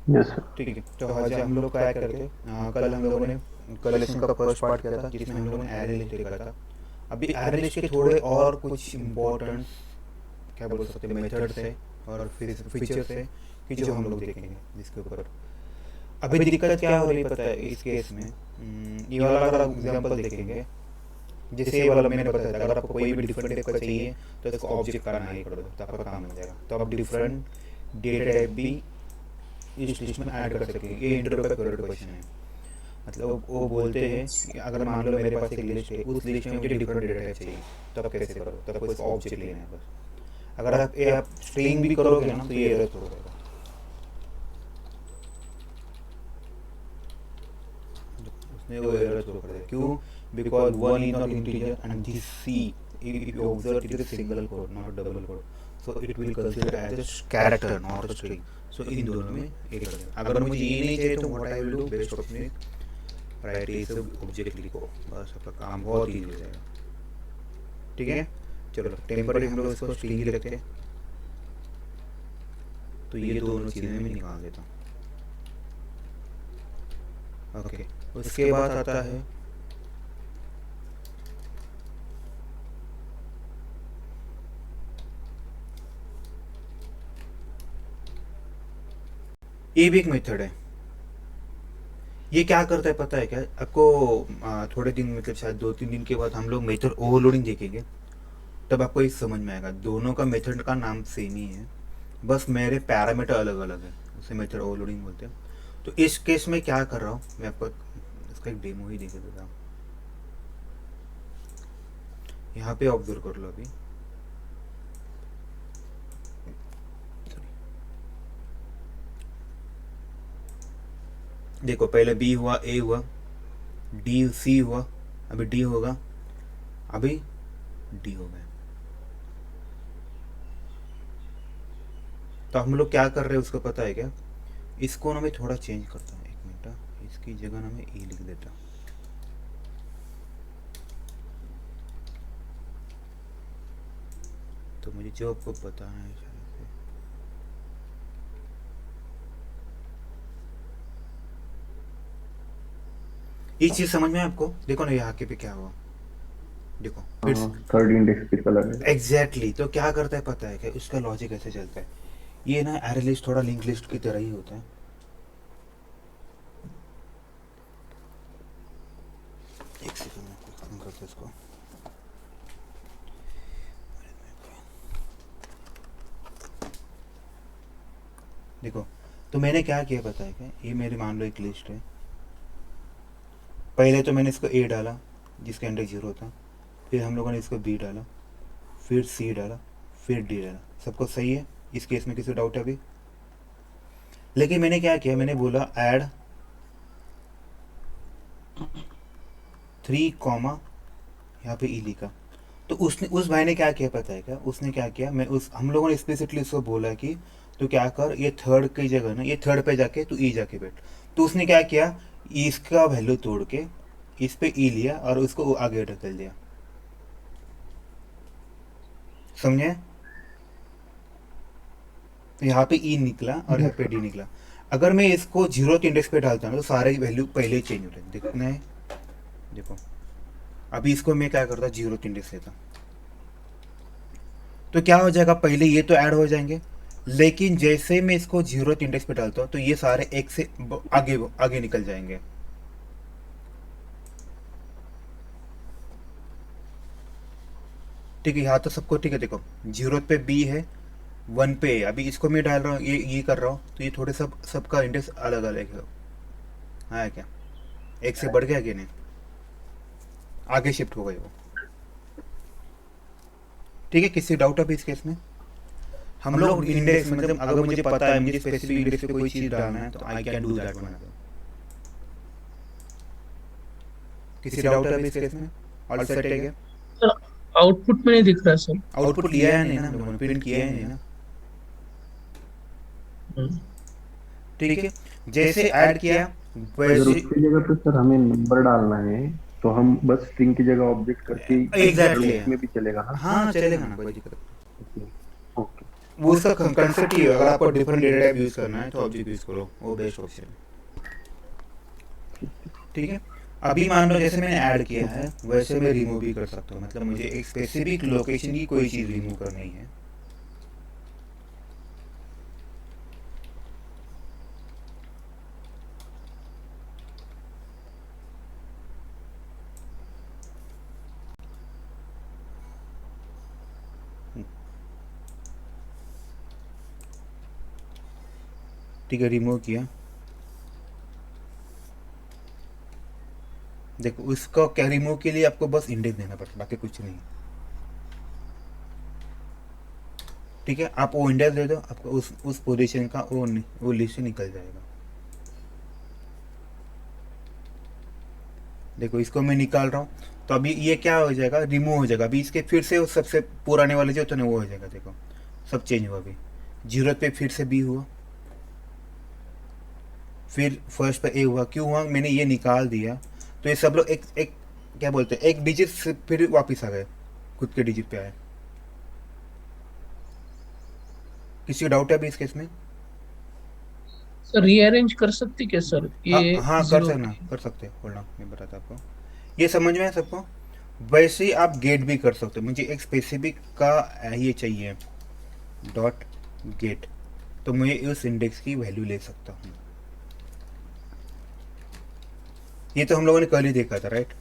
Yes sir. ठीक है, तो आज हम लोग क्या करते हैं, कल हम लोगों ने कल लेसन का फर्स्ट पार्ट किया था जिसमें हम लोगों ने एरे लिस्ट देखा था। अभी एरे लिस्ट के थोड़े और कुछ इम्पोर्टेंट क्या बोल सकते हैं मेथड्स है और फिर फीचर्स है कि जो हम लोग देखेंगे जिसके ऊपर अभी दिक्कत क्या हो रही पता है इस केस में। ये वाला अगर एग्जांपल देखेंगे, जैसे ये वाला मैंने बताया था, अगर आपको कोई भी डिफरेंट टाइप का चाहिए तो इसको ऑब्जेक्ट का ना ही कर दो तो आपका काम हो जाएगा। तो आप डिफरेंट डेटा टाइप भी इस लिस्ट में ऐड कर सकेंगे। ये इंटरव्यू का फेवरेट क्वेश्चन है। मतलब वो बोलते हैं कि अगर मान लो मेरे पास एक लिस्ट है, उस लिस्ट में मुझे डिफरेंट डेटा टाइप चाहिए, तो आप कैसे करो? तो आपको इसको ऑब्जेक्ट लेना है बस। अगर आप स्ट्रिंग भी करोगे ना तो ये एरर थ्रो होगा। उसने वो एरर थ्रो कर दिया, क्यों? Because one is not integer and this see, if you observe, it is a single quote not a double quote, so it will consider as a character not a string. So इन दोनों में एक कर देना। अगर मुझे ये नहीं चाहिए तो what I will do, best option is right ये सब ऑब्जेक्ट लिखो, बस आपका काम बहुत ईजी हो जाएगा। ठीक है, चलो टेम्पररी हम लोग इसको स्ट्रिंग ही रखते हैं। तो ये दोनों चीज़ें मैं निकाल देता हूँ। ओके, उसके बाद आता है ये भी एक मेथड है। ये क्या करता है पता है क्या आपको? थोड़े दिन मतलब शायद 2-3 दिन के बाद हम लोग मेथड ओवरलोडिंग देखेंगे, तब आपको ये समझ में आएगा। दोनों का मेथड का नाम सेम ही है, बस मेरे पैरामीटर अलग अलग है, उसे मेथड ओवरलोडिंग बोलते हैं। तो इस केस में क्या कर रहा हूँ मैं, आपको इसका एक डेमो ही देखे देता हूँ। यहाँ पे ऑब्जर्व कर लो अभी। देखो पहले बी हुआ, ए हुआ, डी सी हुआ, अभी डी होगा, अभी डी हो गया। तो हम लोग क्या कर रहे हैं उसको पता है क्या? इसको ना मैं थोड़ा चेंज करता हूँ, एक मिनट, इसकी जगह ना मैं ई लिख देता हूँ। तो मुझे जो आपको बताना है शायद से, ये चीज़ समझ में है आपको? देखो ना यहाँ के पे क्या हुआ, देखो फिर हाँ, थर्ड इंडेक्स पे चला गया। एग्जैक्टली exactly, तो क्या करता है पता है क्या? उसका लॉजिक ऐसे चलता है, ये ना एरे लिस्ट थोड़ा लिंक लिस्ट की तरह ही होता है। एक सेकंड में खत्म करते हैं इसको। देखो, तो मैंने क्या किया पता है क्या? ये मेरी मान लो एक लिस्ट है। पहले तो मैंने इसको ए डाला जिसका इंडेक्स 0 था, फिर हम लोगों ने इसको बी डाला, फिर सी डाला, फिर डी डाला। सबको सही है? इस केस में किसी डाउट है अभी? लेकिन मैंने क्या किया, मैंने बोला ऐड 3 कॉमा, यहाँ पे ई लिखा। तो उसने, उस भाई ने क्या किया पता है क्या? उसने क्या किया, मैं उस हम लोगों ने एक्सप्लिसिटली उसको बोला कि तो क्या कर, ये थर्ड की जगह ना, ये थर्ड पे जाके तू ई जाके बैठ। तो उसने क्या किया, इसका वैल्यू तोड़ के इस पे ई लिया और उसको आगे ढकेल दिया। समझे? तो यहाँ पे ई निकला और यहाँ यस पे सर। डी निकला। अगर मैं इसको 0th इंडेक्स पे डालता हूँ तो सारे वैल्यू पहले ही चेंज होते हैं। देखना है, देखो अभी इसको मैं क्या करता, 0th इंडेक्स लेता, तो क्या हो जाएगा, पहले ये तो ऐड हो जाएंगे, लेकिन जैसे मैं इसको 0th इंडेक्स पे डालता हूँ तो ये सारे एक से आगे आगे निकल जाएंगे। ठीक है, यहाँ तो सबको ठीक है। देखो 0th पे बी है, 1 पे है। अभी इसको मैं डाल रहा हूँ, ये कर रहा हूँ, तो ये थोड़े सब सबका इंडेक्स अलग अलग है। हाँ क्या, एक से बढ़ गया कि नहीं? आगे शिफ्ट हो गए वो। ठीक है, किसी डाउट अभी इस केस में? हम लोग इंडेक्स मतलब अगर मुझे पता है मुझे स्पेसिफिक इंडेक्स पे कोई चीज़ डालना है तो I can do that one. किसी डाउट है अभी इस केस में? ऑल सेट है क्या? सर आउटपुट में नहीं दिख रहा है सर। आउटपुट लिया है नहीं ना हम लोगों ने, प्रिंट किया है नहीं ना। हम्म, ठीक है, जैसे ऐड किया अगर वैसे। उसकी जगह पे सर हमें नंबर डालना है तो हम बस स्ट्रिंग की जगह ऑब्जेक्ट करके एग्जैक्टली लूप exactly. में भी चलेगा। हाँ हाँ चलेगा ना, कोई दिक्कत ओके। ओके। वो उसका कंसेप्ट ही है, अगर आपको डिफरेंट डेटा टाइप यूज़ करना है तो ऑब्जेक्ट यूज़ करो, वो बेस्ट ऑप्शन है। ठीक है, अभी मान लो जैसे मैंने ऐड किया है वैसे मैं रिमूव भी कर सकता हूँ, मतलब मुझे एक स्पेसिफिक लोकेशन की कोई चीज़ रिमूव करनी है। ठीक है, रिमूव किया। देखो उसका क्या, रिमूव के लिए आपको बस इंडेक्स देना पड़ता है, बाकी कुछ नहीं। ठीक है, आप वो इंडेक्स दे दो, आपको उस पोजीशन का वो लिस्ट निकल जाएगा। देखो इसको मैं निकाल रहा हूँ, तो अभी ये क्या हो जाएगा, रिमूव हो जाएगा। अभी इसके फिर से वो सबसे पुराने वाले जो होते हैं वो हो जाएगा। देखो सब चेंज हुआ, अभी 0 पे फिर से बी हुआ, फिर फर्स्ट पे ए हुआ। क्यों हुआ, मैंने ये निकाल दिया तो ये सब लोग एक एक क्या बोलते हैं, एक डिजिट से फिर वापस आ गए, खुद के डिजिट पे आए। किसी को डाउट है अभी इस केस में? सर रीअरेंज कर सकते क्या सर हाँ ये हाँ, कर जीरो सकना, कर सकते हैं। होल्ड ऑन, मैं बताता आपको। ये समझ में है सबको? वैसे ही आप गेट भी कर सकते हो। मुझे एक स्पेसिफिक का ये चाहिए, डॉट गेट, तो मैं उस इंडेक्स की वैल्यू ले सकता हूँ। ये तो हम लोगों ने कल ही देखा था, राइट?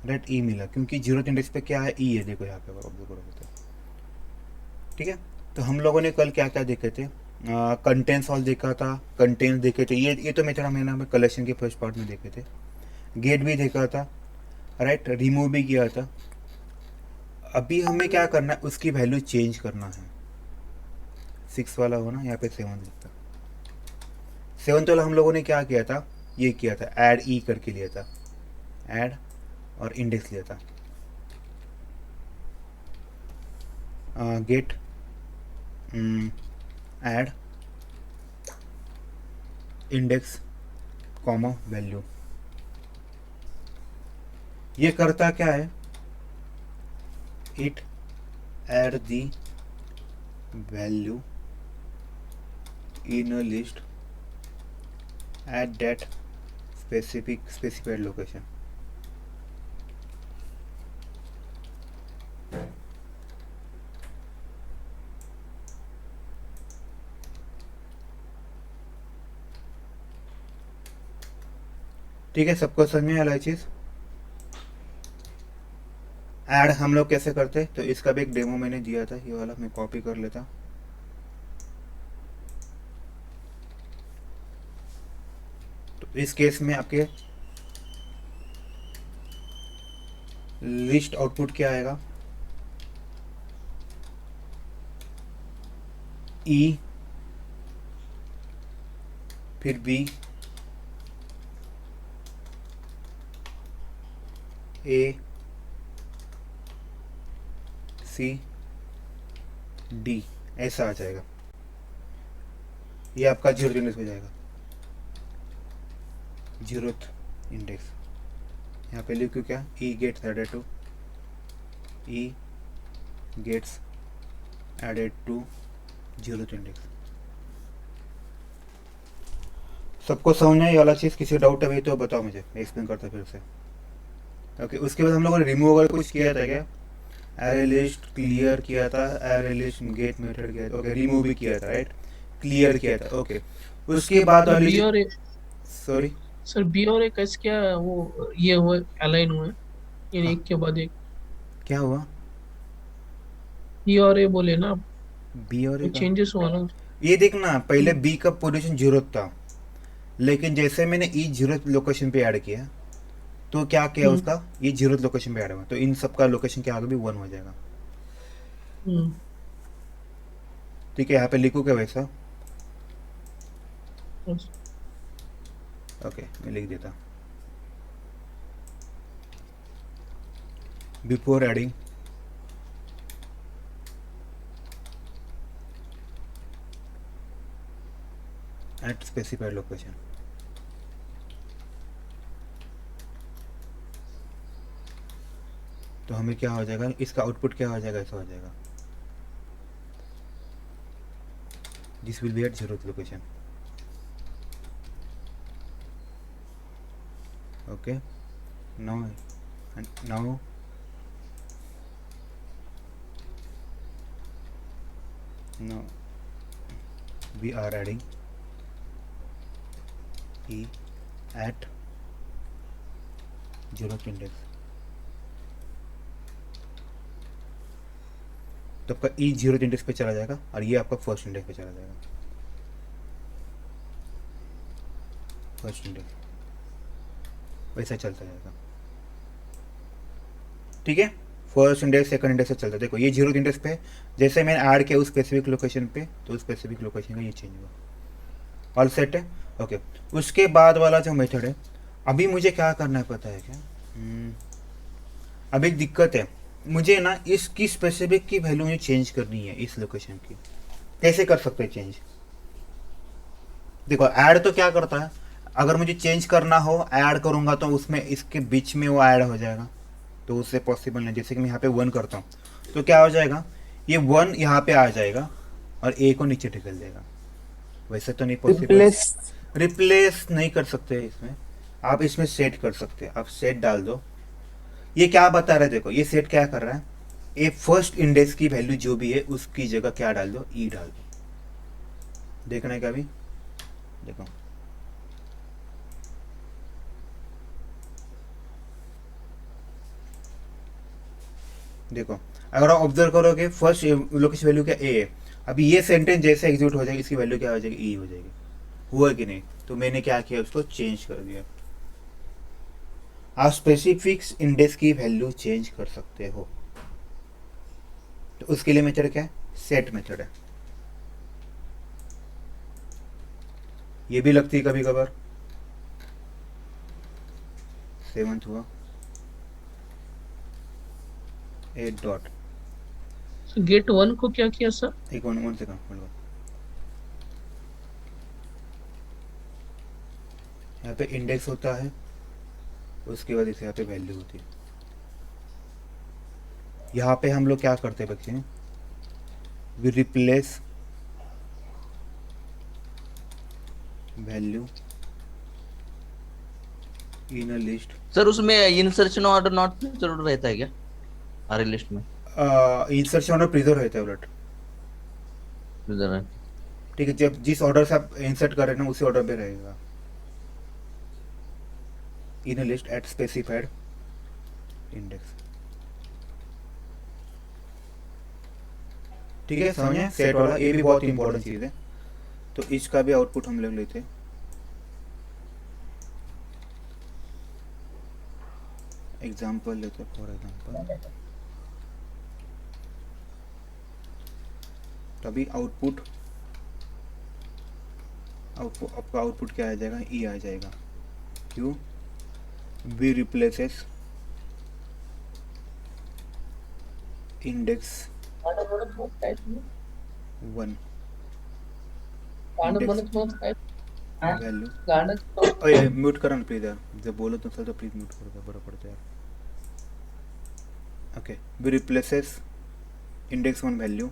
राइट, ई मिला, क्योंकि जीरो इंडेक्स पे क्या है, ई है। देखो यहाँ पे ऑब्जर्व करोगे तो। ठीक है, तो हम लोगों ने कल क्या क्या देखे थे, कंटेंट सॉल्व देखा था, कंटेंट देखे थे, ये तो मेरा महीना में कलेक्शन के फर्स्ट पार्ट में देखे थे। गेट भी देखा था, राइट, रिमूव भी किया था। अभी हमें क्या करना है, उसकी वैल्यू चेंज करना है। 6 वाला हो ना, यहाँ पे 7 लिखता। 7 वाला हम लोगों ने क्या किया था, ये किया था, ऐड ई करके लिया था, ऐड और इंडेक्स लिया था। Get add index comma value. ये करता क्या है, it add the value in a list at that specified location। ठीक है, सबको समझ में आया चीज? ऐड हम लोग कैसे करते, तो इसका भी एक डेमो मैंने दिया था, ये वाला मैं कॉपी कर लेता। तो इस केस में आपके लिस्ट आउटपुट क्या आएगा, ई फिर बी ए सी डी, ऐसा आ जाएगा। ये आपका जीरो इंडेक्स हो जाएगा, जीरोथ इंडेक्स। यहाँ पे लिखो क्या, E gets added to, E gets added to zeroth index. सबको समझ में ये वाला चीज़? किसी डाउट है भाई तो बताओ मुझे, मैं एक्सप्लेन करता फिर से। ओके, उसके बाद हम लोगों ने रिमूव वगैरह कुछ किया था क्या, एरे लिस्ट क्लियर किया था, एरे लिस्ट गेट मेथड किया था, ओके, रिमूव भी किया था, राइट, क्लियर किया था, ओके। उसके बाद सर वाली बी और ए सॉरी, सर बी और ए कैसे क्या वो ये हुए अलाइन हुए यानी हाँ एक के बाद एक क्या हुआ, बी और ए बोले ना आप, बी और ए कुछ का, चेंजेस हुआ ना ये देखना, पहले उसमें? बी का पोजीशन जीरो था, लेकिन जैसे मैंने ई जीरो लोकेशन पे ऐड किया तो क्या किया, हम्म उसका ये जीरो लोकेशन पे ऐड हुआ, तो इन सब का लोकेशन के आगे भी 1 हो जाएगा। हम्म ठीक है, यहाँ पे लिखू क्या वैसा, बस। ओके मैं लिख देता, before adding eight specified location. तो हमें क्या हो जाएगा, इसका आउटपुट क्या हो जाएगा, ऐसा हो जाएगा, this will be at 0th लोकेशन। Okay, now now now we are adding e at 0th index। तो आपका ई 0th इंडेक्स पे चला जाएगा और ये आपका फर्स्ट इंडेक्स पे चला जाएगा, फर्स्ट इंडेक्स वैसा चलता जाएगा। ठीक है, फर्स्ट इंडेक्स सेकंड इंडेक्स से चलता है। देखो ये 0th इंडेक्स पे जैसे मैंने ऐड किया उस स्पेसिफिक लोकेशन पे, तो उस स्पेसिफिक लोकेशन का ये चेंज हुआ। ऑल सेट है। ओके, उसके बाद वाला जो मेथड है, अभी मुझे क्या करना है पता है क्या? अब एक दिक्कत है, मुझे ना इसकी स्पेसिफिक की वैल्यू मुझे चेंज करनी है इस लोकेशन की। कैसे कर सकते हैं चेंज? देखो ऐड तो क्या करता है, अगर मुझे चेंज करना हो ऐड करूंगा तो उसमें इसके बीच में वो ऐड हो जाएगा, तो उससे पॉसिबल नहीं। जैसे कि मैं यहाँ पे 1 करता हूँ तो क्या हो जाएगा, ये 1 यहाँ पे आ जाएगा और ए को नीचे ढकेल देगा। वैसे तो नहीं पॉसिबल, रिप्लेस नहीं कर सकते इसमें। आप इसमें सेट कर सकते हैं, आप सेट डाल दो। ये क्या बता रहा है, देखो ये सेट क्या कर रहा है, ए फर्स्ट इंडेक्स की वैल्यू जो भी है उसकी जगह क्या डाल दो, ई डाल दो। देखना है क्या अभी, देखो देखो अगर आप ऑब्जर्व करोगे फर्स्ट लोकेशन वैल्यू क्या ए है। अभी ये सेंटेंस जैसे एग्जीक्यूट हो जाएगी इसकी वैल्यू क्या हो जाएगी, ई हो जाएगी। हुआ कि नहीं? तो मैंने क्या किया, उसको चेंज कर दिया। आप स्पेसिफिक इंडेक्स की वैल्यू चेंज कर सकते हो, तो उसके लिए मेथड क्या है, सेट मेथड है। ये भी लगती है कभी कभार। 7th हुआ 8 डॉट। गेट 1 को क्या किया सर? एक 1 सेकंड, यहाँ पे इंडेक्स होता है, उसके बाद इसे यहाँ पे वैल्यू होती है। यहाँ पे हम लोग क्या करते हैं बच्चे, we replace value in a list. Sir उसमें इंसर्शन ऑर्डर नॉट जरूर रहता है क्या हमारे लिस्ट में? इंसर्शन ऑर्डर प्रिजर्व रहता है उलट। इधर है। ठीक है, जब जिस ऑर्डर से आप इंसर्ट कर रहे हैं ना उसी ऑर्डर पे रहेगा। In a list at specified index. ठीक है, समझे सेट वाला, ये भी बहुत इंपॉर्टेंट चीज है। तो इसका भी आउटपुट हम ले लेते हैं। एग्जाम्पल लेते हैं, फॉर एग्जाम्पल तभी आउटपुट आपका आउटपुट क्या आ जाएगा, ई आ जाएगा। क्यों? We replaces index 1 value. Mute करा ना प्लीज यार, जब बोलो तो सर तो प्लीज म्यूट कर दो, बड़ा पड़ता है यार। Okay, we replaces index 1 value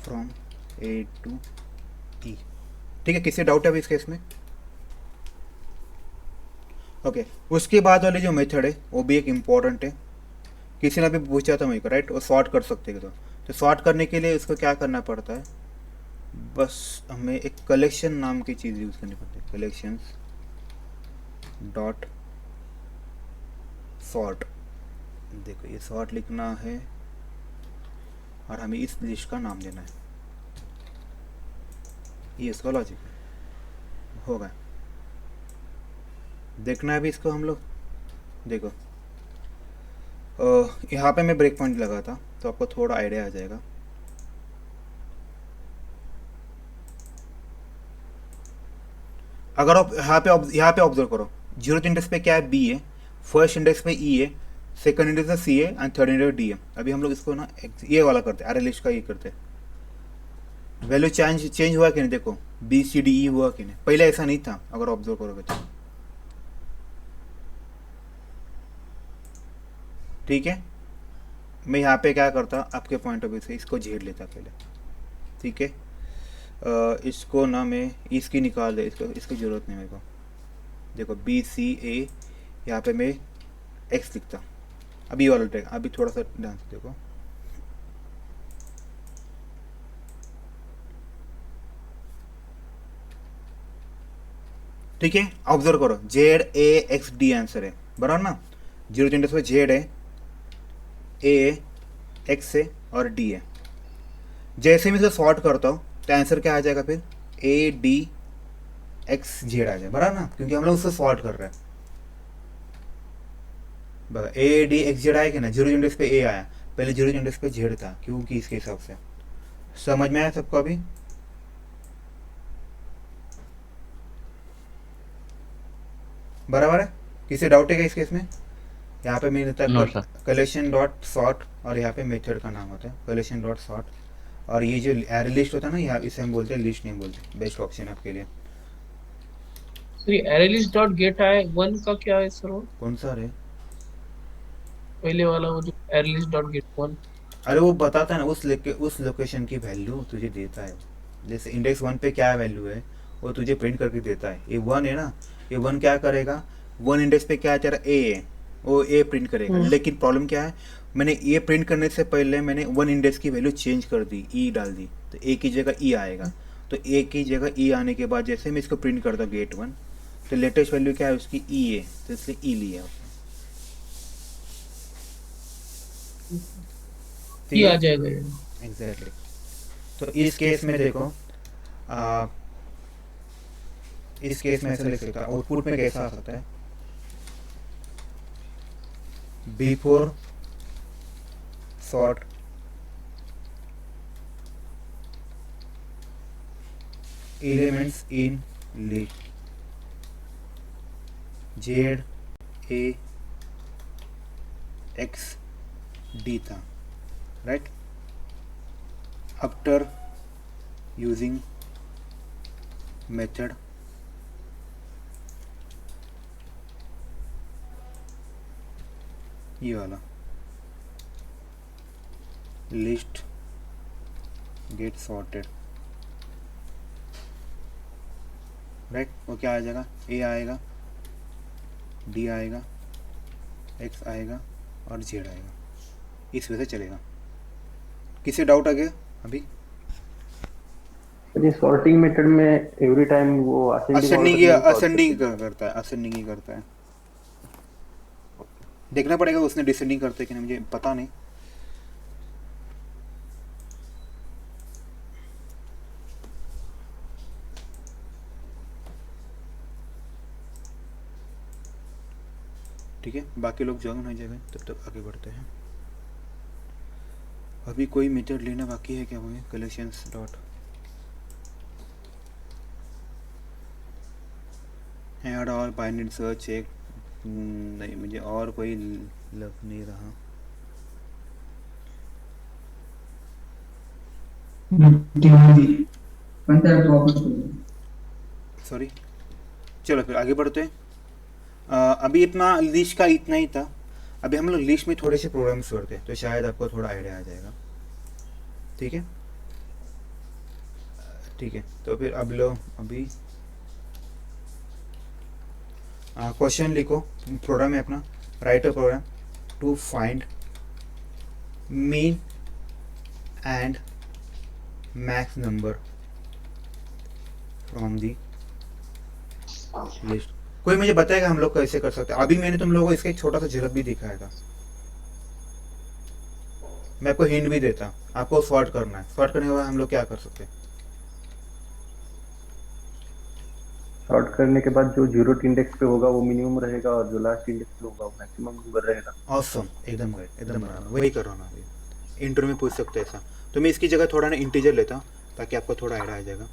from A to E. ठीक है, किसी डाउट है अभी इस केस में? ओके, उसके बाद वाले जो मेथड है वो भी एक इम्पॉर्टेंट है। किसी ने भी पूछा था मेरे को, राइट, वो सॉर्ट कर सकते हैं। तो सॉर्ट करने के लिए इसको क्या करना पड़ता है, बस हमें एक कलेक्शन नाम की चीज़ यूज़ करनी पड़ती है, कलेक्शंस डॉट सॉर्ट। देखो ये सॉर्ट लिखना है और हमें इस लिस्ट का नाम देना है। ये इसका लॉजिक है, होगा। देखना है अभी इसको हम लोग। देखो यहाँ पे मैं ब्रेक पॉइंट लगा था तो आपको थोड़ा आइडिया आ जाएगा। अगर आप यहाँ पे ऑब्जर्व करो, 0th इंडेक्स पे क्या है, बी है, फर्स्ट इंडेक्स पे ई है, सेकंड इंडेक्स था C A and third index D A. अभी हम लोग इसको ना ये वाला करते हैं, अरे लिस्ट का ये करते हैं। वैल्यू चेंज हुआ कि नहीं, देखो बी सी डी ई हुआ कि नहीं, पहले ऐसा नहीं था अगर ऑब्जर्व करोगे तो। ठीक है, मैं यहाँ पे क्या करता, आपके पॉइंट ऑफ व्यू से इसको झेड़ लेता पहले। ठीक है, इसको ना मैं इसकी निकाल दे, इसको इसकी ज़रूरत नहीं मेरे को। देखो बी सी ए, यहाँ पे मैं एक्स लिखता। अभी वाला टेक, अभी थोड़ा सा ध्यान से देखो। ठीक है, ऑब्जर्व करो, Z A x D answer है, बराबर ना। जीरो इंडेक्स पे जेड है, ए एक्स है और डी है। जैसे मैं इसको सॉर्ट करता हूँ तो आंसर क्या आ जाएगा फिर, ए डी एक्स जेड आ जाए, बराबर ना, क्योंकि हम लोग उसको सॉर्ट कर रहे हैं। बता ए डी एक्स जेड आया कि ना, जीरो इंडेक्स पे ए आया, पहले जीरो इंडेक्स पे जेड था, क्योंकि इसके हिसाब से। समझ में आया सबको अभी? बराबर है, किसी डाउट है क्या इस केस में? यहाँ पे मेरे No, देता sir. कलेक्शन डॉट सॉर्ट और यहाँ पे मेथड का नाम होता है कलेक्शन डॉट सॉर्ट। और ये जो एरे लिस्ट होता है ना, यहाँ इसे हम बोलते हैं लिस्ट, नहीं बोलते। बेस्ट ऑप्शन आपके लिए। सर ये अरेलिस्ट डॉट गेट आए वन का क्या है सर? वो कौन सा रे? पहले वाला वो जो अरेलिस्ट डॉट गेट वन। अरे वो बताता है ना, उस लोकेशन की वैल्यू तुझे देता है। जैसे इंडेक्स वन पे क्या वैल्यू है वो तुझे प्रिंट करके देता है। ये वन है ना, ये वन क्या करेगा, वन इंडेक्स पे क्या है तेरा ए है, वो ए प्रिंट करेगा। लेकिन प्रॉब्लम क्या है, मैंने ये प्रिंट करने से पहले मैंने वन इंडेक्स की वैल्यू चेंज कर दी, ई डाल दी, तो ए की जगह ई आएगा। तो ए की जगह ई आने के बाद जैसे मैं इसको प्रिंट करता गेट वन, तो लेटेस्ट वैल्यू क्या है उसकी, ई है, तो इसलिए ई लिया उसने। ठीक ये है? आ जाएगा ये। एग्जैक्टली। तो इस केस में देखो, इस केस में ऐसा लिख सकता है, आउटपुट में कैसा आ सकता है, before sort elements in list Z A x D था, राइट। आफ्टर यूजिंग मेथड ये वाला लिस्ट गेट सॉर्टेड, राइट। वो क्या आ जाएगा, ए आएगा, डी आएगा, एक्स आएगा और जेड आएगा। इस वजह से चलेगा। किसी डाउट आ गया अभी? ये सॉर्टिंग मेथड में एवरी टाइम वो असेंडिंग करता है, असेंडिंग ही करता है। देखना पड़ेगा उसने डिसेंडिंग करते कि नहीं, मुझे पता नहीं। ठीक है, बाकी लोग जॉइन हो जाएंगे, तब तक आगे बढ़ते हैं। अभी कोई मेथड लेना बाकी है क्या? वो कलेक्शंस डॉट ऐड और बाइनरी सर्च एक नहीं, मुझे और कोई लग नहीं रहा। सॉरी, चलो फिर आगे बढ़ते हैं। अभी इतना लिस्ट का इतना ही था। अभी हम लोग लिस्ट में थोड़े से प्रोग्राम्स करते हैं, तो शायद आपको थोड़ा आइडिया आ जाएगा। ठीक है, ठीक है। तो फिर अब लो, अभी क्वेश्चन लिखो। प्रोग्राम है अपना, write a program to find mean and max number from the list. कोई मुझे बताएगा हम लोग कैसे कर सकते हैं? अभी मैंने तुम लोगों को इसका एक छोटा सा झलक भी दिखाया था। मैं आपको हिंट भी देता, आपको सॉर्ट करना है। सॉर्ट करने के बाद हम लोग क्या कर सकते हैं? सॉर्ट करने के बाद जो जीरो इंडेक्स पे होगा वो मिनिमम रहेगा और जो लास्ट इंडेक्स पे होगा वो मैक्सिमम नंबर रहेगा। ऑसम, एकदम राइट, एकदम बराबर, वही कर रहा हूँ मैं अभी। इंटरव्यू में पूछ सकते हैं ऐसा, तो मैं इसकी जगह थोड़ा ना इंटीजर लेता हूँ ताकि आपको थोड़ा आइडिया आ जाएगा।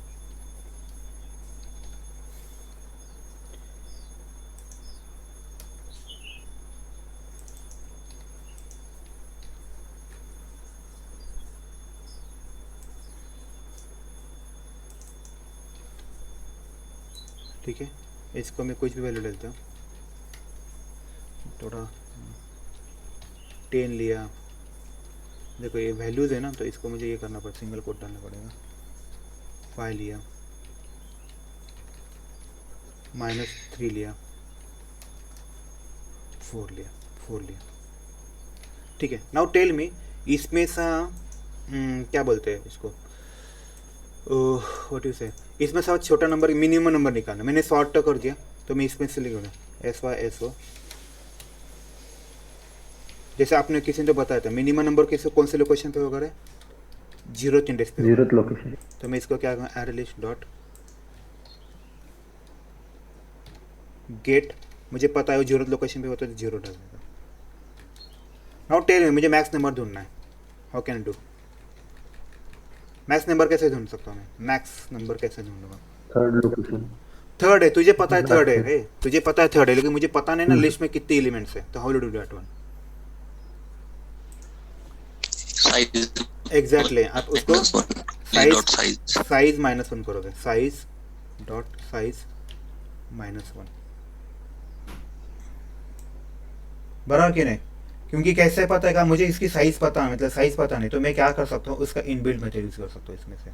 ठीक है, इसको मैं कुछ भी वैल्यू लेता हूँ, थोड़ा 10 लिया। देखो ये वैल्यूज़ है ना, तो इसको मुझे ये करना पड़ेगा, सिंगल कोट डालना पड़ेगा। 5 लिया, -3 लिया, 4 लिया, 4 लिया। ठीक है, नाउ टेल मी, इसमें सा क्या बोलते हैं इसको, व्हाट यू से, इसमें सब छोटा नंबर मिनिमम नंबर निकालना। मैंने सॉर्ट तो कर दिया, तो मैं इसमें से लिखूंगा SY SO। जैसे आपने किसी ने तो बताया था मिनिमम नंबर किसी कौन से लोकेशन पे होगा, 0th इंडेक्स पे होगा। 0th location. तो मैं इसको क्या करूँगा, array list डॉट गेट, मुझे पता है वो 0th लोकेशन पे होता है तो 0 डाल देगा। नाउ टेल मी, मुझे मैक्स नंबर ढूंढना है, how can do? Max number कैसे ढूंढ सकता हूँ मैं? मैक्स नंबर कैसे ढूंढूंगा? 3rd location. थर्ड है, तुझे पता है थर्ड है, Last में। तुझे पता है थर्ड है, लेकिन मुझे पता नहीं ना लिस्ट में कितने एलिमेंट्स है, तो how do that one? Size exactly, आप उसको डॉट साइज साइज साइज -1 करोगे, साइज डॉट साइज -1, बराबर कि नहीं? क्योंकि कैसे पता है, मुझे इसकी साइज पता है, मतलब साइज पता नहीं, तो मैं क्या कर सकता हूँ, उसका इनबिल्ट मेथड यूज कर सकता हूँ। इसमें से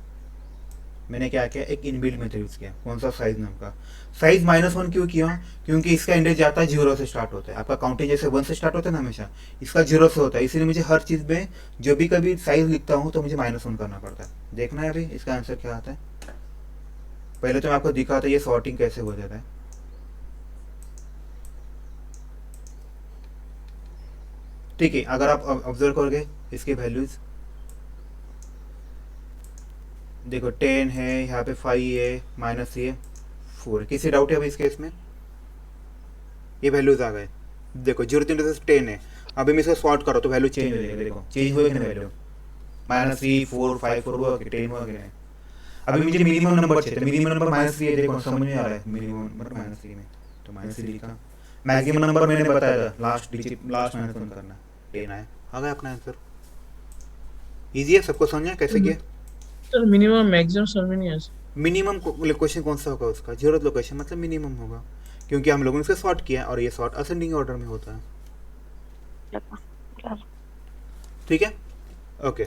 मैंने क्या किया, एक इनबिल्ट मेथड यूज किया, कौन सा, साइज नाम का। साइज -1 क्यों किया? क्योंकि इसका इंडेक्स जाता है 0 से स्टार्ट होता है, आपका काउंटिंग जैसे 1 से स्टार्ट होता है ना हमेशा, इसका 0 से होता है, इसलिए मुझे हर चीज़ में जो भी कभी साइज लिखता हूँ तो मुझे -1 करना पड़ता है। देखना है अभी इसका आंसर क्या आता है। पहले तो मैं आपको दिखाता ये सॉर्टिंग कैसे हो जाता है। ठीक है, अगर आप ऑब्जर्व करोगे इसके वैल्यूज देखो, 10 है, यहाँ पे 5 है, -3 4। किसी डाउट है अभी इस केस में? ये वैल्यूज आ गए, देखो 0 से 10 है। अभी मैं इसको सॉर्ट करो तो वैल्यू चेंज हो जाएगा, देखो चेंज हुआ कि नहीं वैल्यू, -3 4 5 4 हुआ कि 10 हुआ कि नहीं? अभी मुझे मिनिमम नंबर चाहिए, मिनिमम नंबर -3 है, देखो समझ में आ रहा है, मिनिमम नंबर -3 में, तो -3 लिखा। मैक्सिमम नंबर मैंने बताया था, लास्ट डिजिट लास्ट -1 करना, 10 आया, आ गया अपना आंसर। ईजी है, सबको समझा कैसे किया? सर मिनिमम मैक्सिमम समझ में नहीं आया सर। मिनिमम लोकेशन कौन सा होगा उसका, 0th लोकेशन मतलब मिनिमम होगा, क्योंकि हम लोगों ने इसे सॉर्ट किया और ये सॉर्ट असेंडिंग ऑर्डर में होता है। ठीक है, ओके।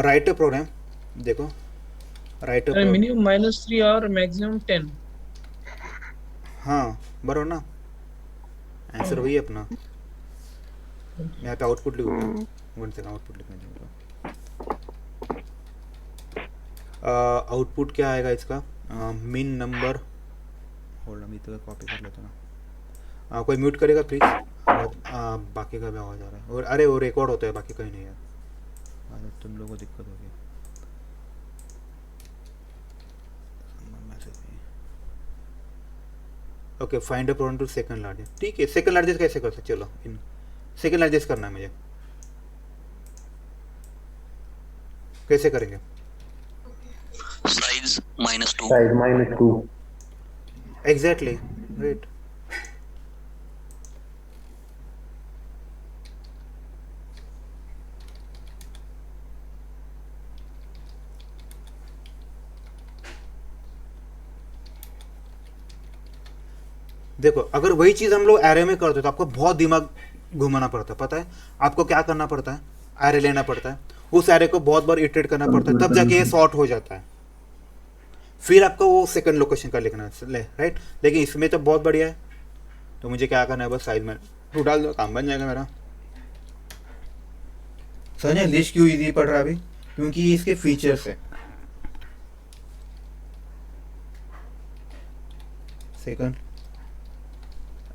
राइट प्रोग्राम, देखो राइट अरे मिनिमम -3 और मैक्सिमम 10। हाँ बरो ना, आंसर वही है अपना। मैं यहाँ पे आउटपुट लिखूंगा, 1 सेकंड आउटपुट लिखने दूंगा। आउटपुट क्या आएगा इसका, मिन नंबर, होल्ड अभी तो कॉपी कर लेता ना। कोई म्यूट करेगा प्लीज, बाकी का भी आवाज आ रहा है, और अरे वो रिकॉर्ड होता है, बाकी कहीं नहीं है, अरे तुम लोगों को दिक्कत होगी। Okay, find a program to second largest. ठीक है, सेकंड लार्जेस्ट कैसे कर सकते, चलो इन सेकंड लार्जेस्ट करना है मुझे, कैसे करेंगे? Size -2 size -2। Exactly right. देखो अगर वही चीज़ हम लोग एरे में करते तो आपको बहुत दिमाग घुमाना पड़ता है, पता है आपको क्या करना पड़ता है, एरे लेना पड़ता है, उस एरे को बहुत बार इटरेट करना पड़ता है, तब जाके ये सॉर्ट हो जाता है, फिर आपको वो सेकंड लोकेशन का लिखना है, राइट। लेकिन इसमें तो बहुत बढ़िया है, तो मुझे क्या करना है, बस साइज में 2 डाल दो, काम बन जाएगा मेरा। समझे लिस्ट क्यों इजी पड़ रहा है अभी? क्योंकि ये इसके फीचर्स है। सेकंड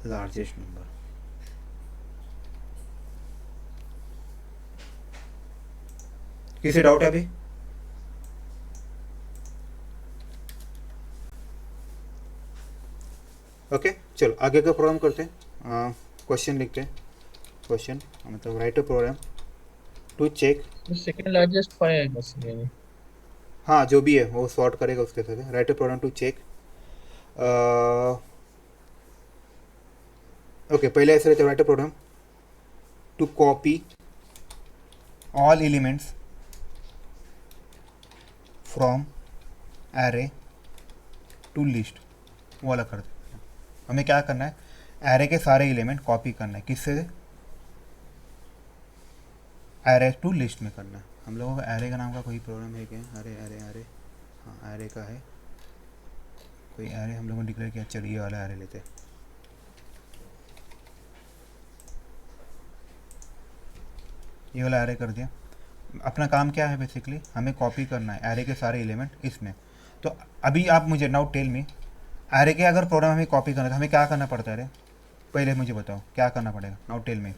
लार्जेस्ट नंबर, किसी डाउट है अभी? ओके चलो आगे का प्रोग्राम करते हैं, क्वेश्चन लिखते हैं, क्वेश्चन मतलब write a program to check. Second largest 5 है बस ये। हाँ जो भी है वो सॉर्ट करेगा उसके साथ, write a program to check. Okay पहले ऐसे रहते, write a program to copy all elements from array to list, वो वाला कर देते हैं। हमें क्या करना है, एरे के सारे एलिमेंट कॉपी करना है, किससे, एरे टू लिस्ट में करना है। हम लोगों का एरे का नाम का कोई प्रॉब्लम है क्या, अरे अरे अरे हाँ एरे का है, कोई एरे हम लोगों ने डिक्लेयर किया, चलिए ये वाला एरे लेते हैं। ये वाला एरे कर दिया। अपना काम क्या है बेसिकली, हमें कॉपी करना है एरे के सारे एलिमेंट इसमें। तो अभी आप मुझे नाउ टेल मी, एरे के अगर प्रोग्राम हमें कॉपी करना है तो हमें क्या करना पड़ता है, अरे पहले मुझे बताओ क्या करना पड़ेगा। नाउ टेल मी,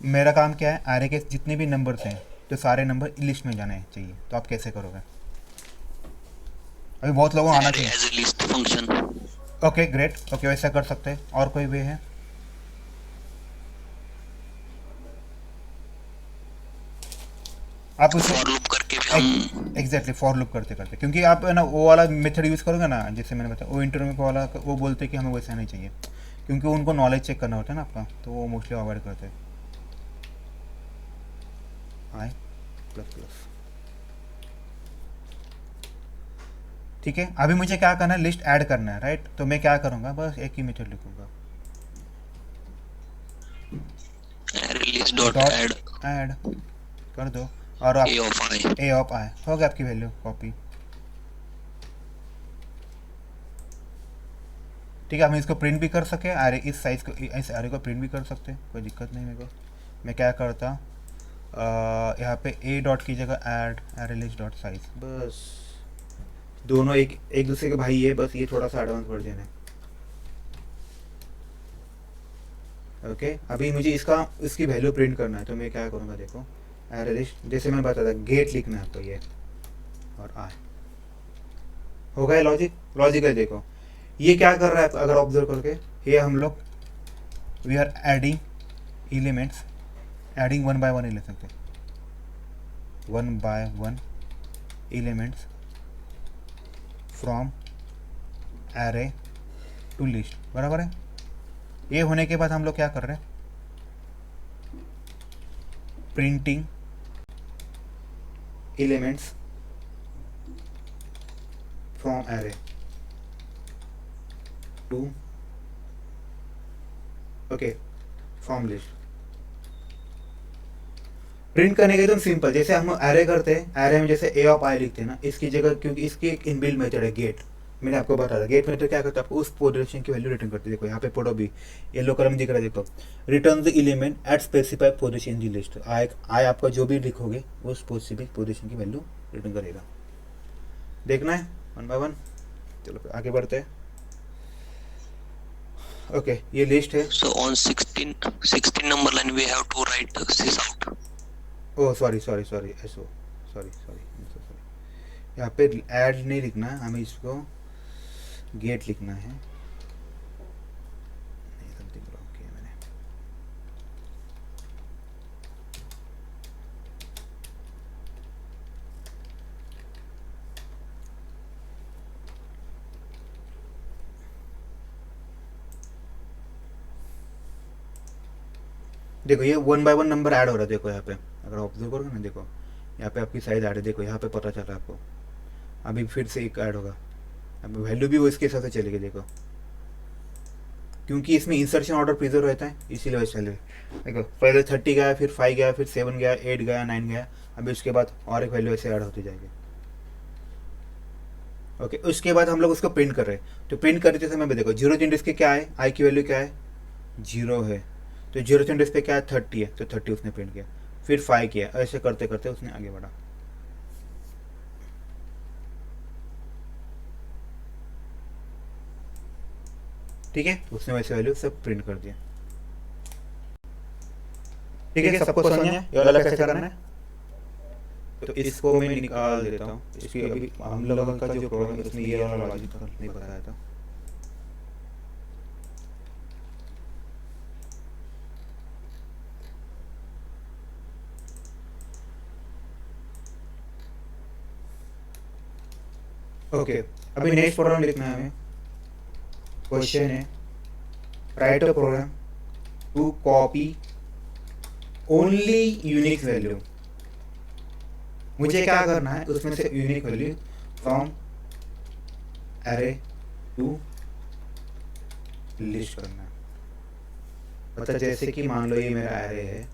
मेरा काम क्या है, एरे के जितने भी नंबर्स हैं तो सारे नंबर लिस्ट में जाने चाहिए, तो आप कैसे करोगे। अभी बहुत लोगों को आना Array चाहिए। as a list function. Okay great, okay वैसा कर सकते हैं। और कोई वे है, आप उसे For loop करके भी हम एग्जैक्टली फॉर लूप करते करते, क्योंकि आप है ना वो वाला मेथड यूज़ करोगे ना, जैसे मैंने बताया वो इंटरव्यू वाला, वो बोलते हैं कि हमें वैसा नहीं चाहिए, क्योंकि उनको नॉलेज चेक करना होता है ना आपका, तो वो मोस्टली अवॉइड करते हैं। आई प्लस प्लस, ठीक है। अभी मुझे क्या करना है, लिस्ट ऐड करना है, राइट। तो मैं क्या करूँगा, बस एक ही मेथड लिखूँगा, array list dot dot add add कर दो, और आप a of I. A of I हो गया आपकी वैल्यू कॉपी, ठीक है। हम इसको प्रिंट भी कर सके, अरे इस साइज को, इस एरे को प्रिंट भी कर सकते हैं, कोई दिक्कत नहीं मेरे को। मैं क्या करता, यहाँ पे ए डॉट की जगह add array list dot size, बस दोनों एक एक दूसरे के भाई है, बस ये थोड़ा सा एडवांस वर्जन है। ओके अभी मुझे इसकी वैल्यू प्रिंट करना है, तो मैं क्या करूँगा, देखो एरे लिस्ट, जैसे मैं बताया था गेट लिखना है आपको, ये और आई हो गया। लॉजिक है, देखो ये क्या कर रहा है, अगर ऑब्जर्व करके, ये हम लोग we are adding elements, adding one by one ले सकते हैं, one by one elements from array to list, बराबर है। ये होने के बाद हम लोग क्या कर रहे हैं, printing elements from array to okay from list. Print करने के एकदम सिंपल, जैसे हम एरे करते हैं, एरे में जैसे ए ऑफ आई लिखते हैं ना, इसकी जगह, क्योंकि इसकी एक इनबिल्ट मेथड है गेट, मैंने आपको बताया गेट मेथड क्या करता है, आपको उस पोजीशन की वैल्यू रिटर्न करती है। देखो यहाँ पे पढ़ो भी, येलो कलर में दिख रहा है, देखो return the element at specified position in the list. I आपका जो भी लिखोगे वो स्पेसिफिक पोजीशन की वैल्यू रिटर्न करेगा। देखना है वन बाय वन, चलो आगे बढ़ते हैं। ओके ये लिस्ट है। So on 16 number line we have to write sys out. Oh sorry so sorry, यहाँ पे ऐड नहीं लिखना है, हमें इसको गेट लिखना है। नहीं समथिंग रॉन्ग किया मैंने, देखो ये one by one number add हो रहा है, देखो यहाँ पे अगर ऑब्जर्व करोगे ना, देखो यहाँ पे आपकी साइज ऐड है, देखो यहाँ पे पता चल रहा है आपको। अभी फिर से एक ऐड होगा, अब वैल्यू भी वो इसके हिसाब से चलेगी, देखो क्योंकि इसमें इंसर्शन ऑर्डर प्रिजर्व रहता है, इसीलिए वैसे चले। देखो पहले 30 गया, फिर 5 गया, फिर 7 गया, 8 गया, 9 गया, अभी उसके बाद और एक वैल्यू ऐसे ऐड होती जाएगी। ओके उसके बाद हम लोग उसको प्रिंट कर रहे हैं, तो प्रिंट करते समय भी देखो जीरो इंडेक्स के क्या है, आई की वैल्यू क्या है 0 है, तो जीरो इंडेक्स पे क्या है 30 है, तो 30 उसने प्रिंट किया, फिर 5 किया, ऐसे करते करते उसने आगे बढ़ा। ठीक है उसने वैसे वैल्यू सब प्रिंट कर दिया। ठीक है सबको समझ में ये वाला कैसे करना है, तो इसको मैं निकाल देता हूँ। इसकी अभी हम लोगों का जो प्रॉब्लम है उसमें ये वाला लॉजिक नहीं बताया था। ओके अभी नेक्स्ट प्रोग्राम लिखना है हमें। क्वेश्चन है write a program to copy only unique value. मुझे क्या करना है उसमें से unique value from array to list करना है। मतलब जैसे कि मान लो ये मेरा एरे है,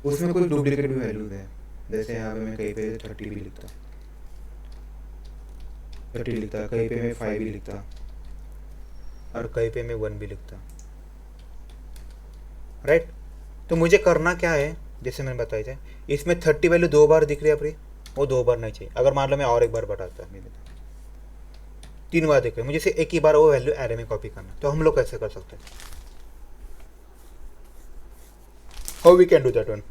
उसमें कोई डुप्लीकेट भी वैल्यूज है, जैसे यहाँ पे मैं कहीं पे 30 भी लिखता, 30 लिखता, कहीं पे मैं 5 भी लिखता, और कहीं पे मैं 1 भी लिखता, राइट। तो मुझे करना क्या है, जैसे मैंने बताया था, इसमें 30 वैल्यू 2 बार दिख रही है अपनी, वो 2 बार नहीं चाहिए। अगर मान लो मैं और एक बार बढ़ाता, 3 बार दिख रही है, मुझे सिर्फ एक ही बार वो वैल्यू एरे में कॉपी करना। तो हम लोग कैसे कर सकते हैं, how we can do that one?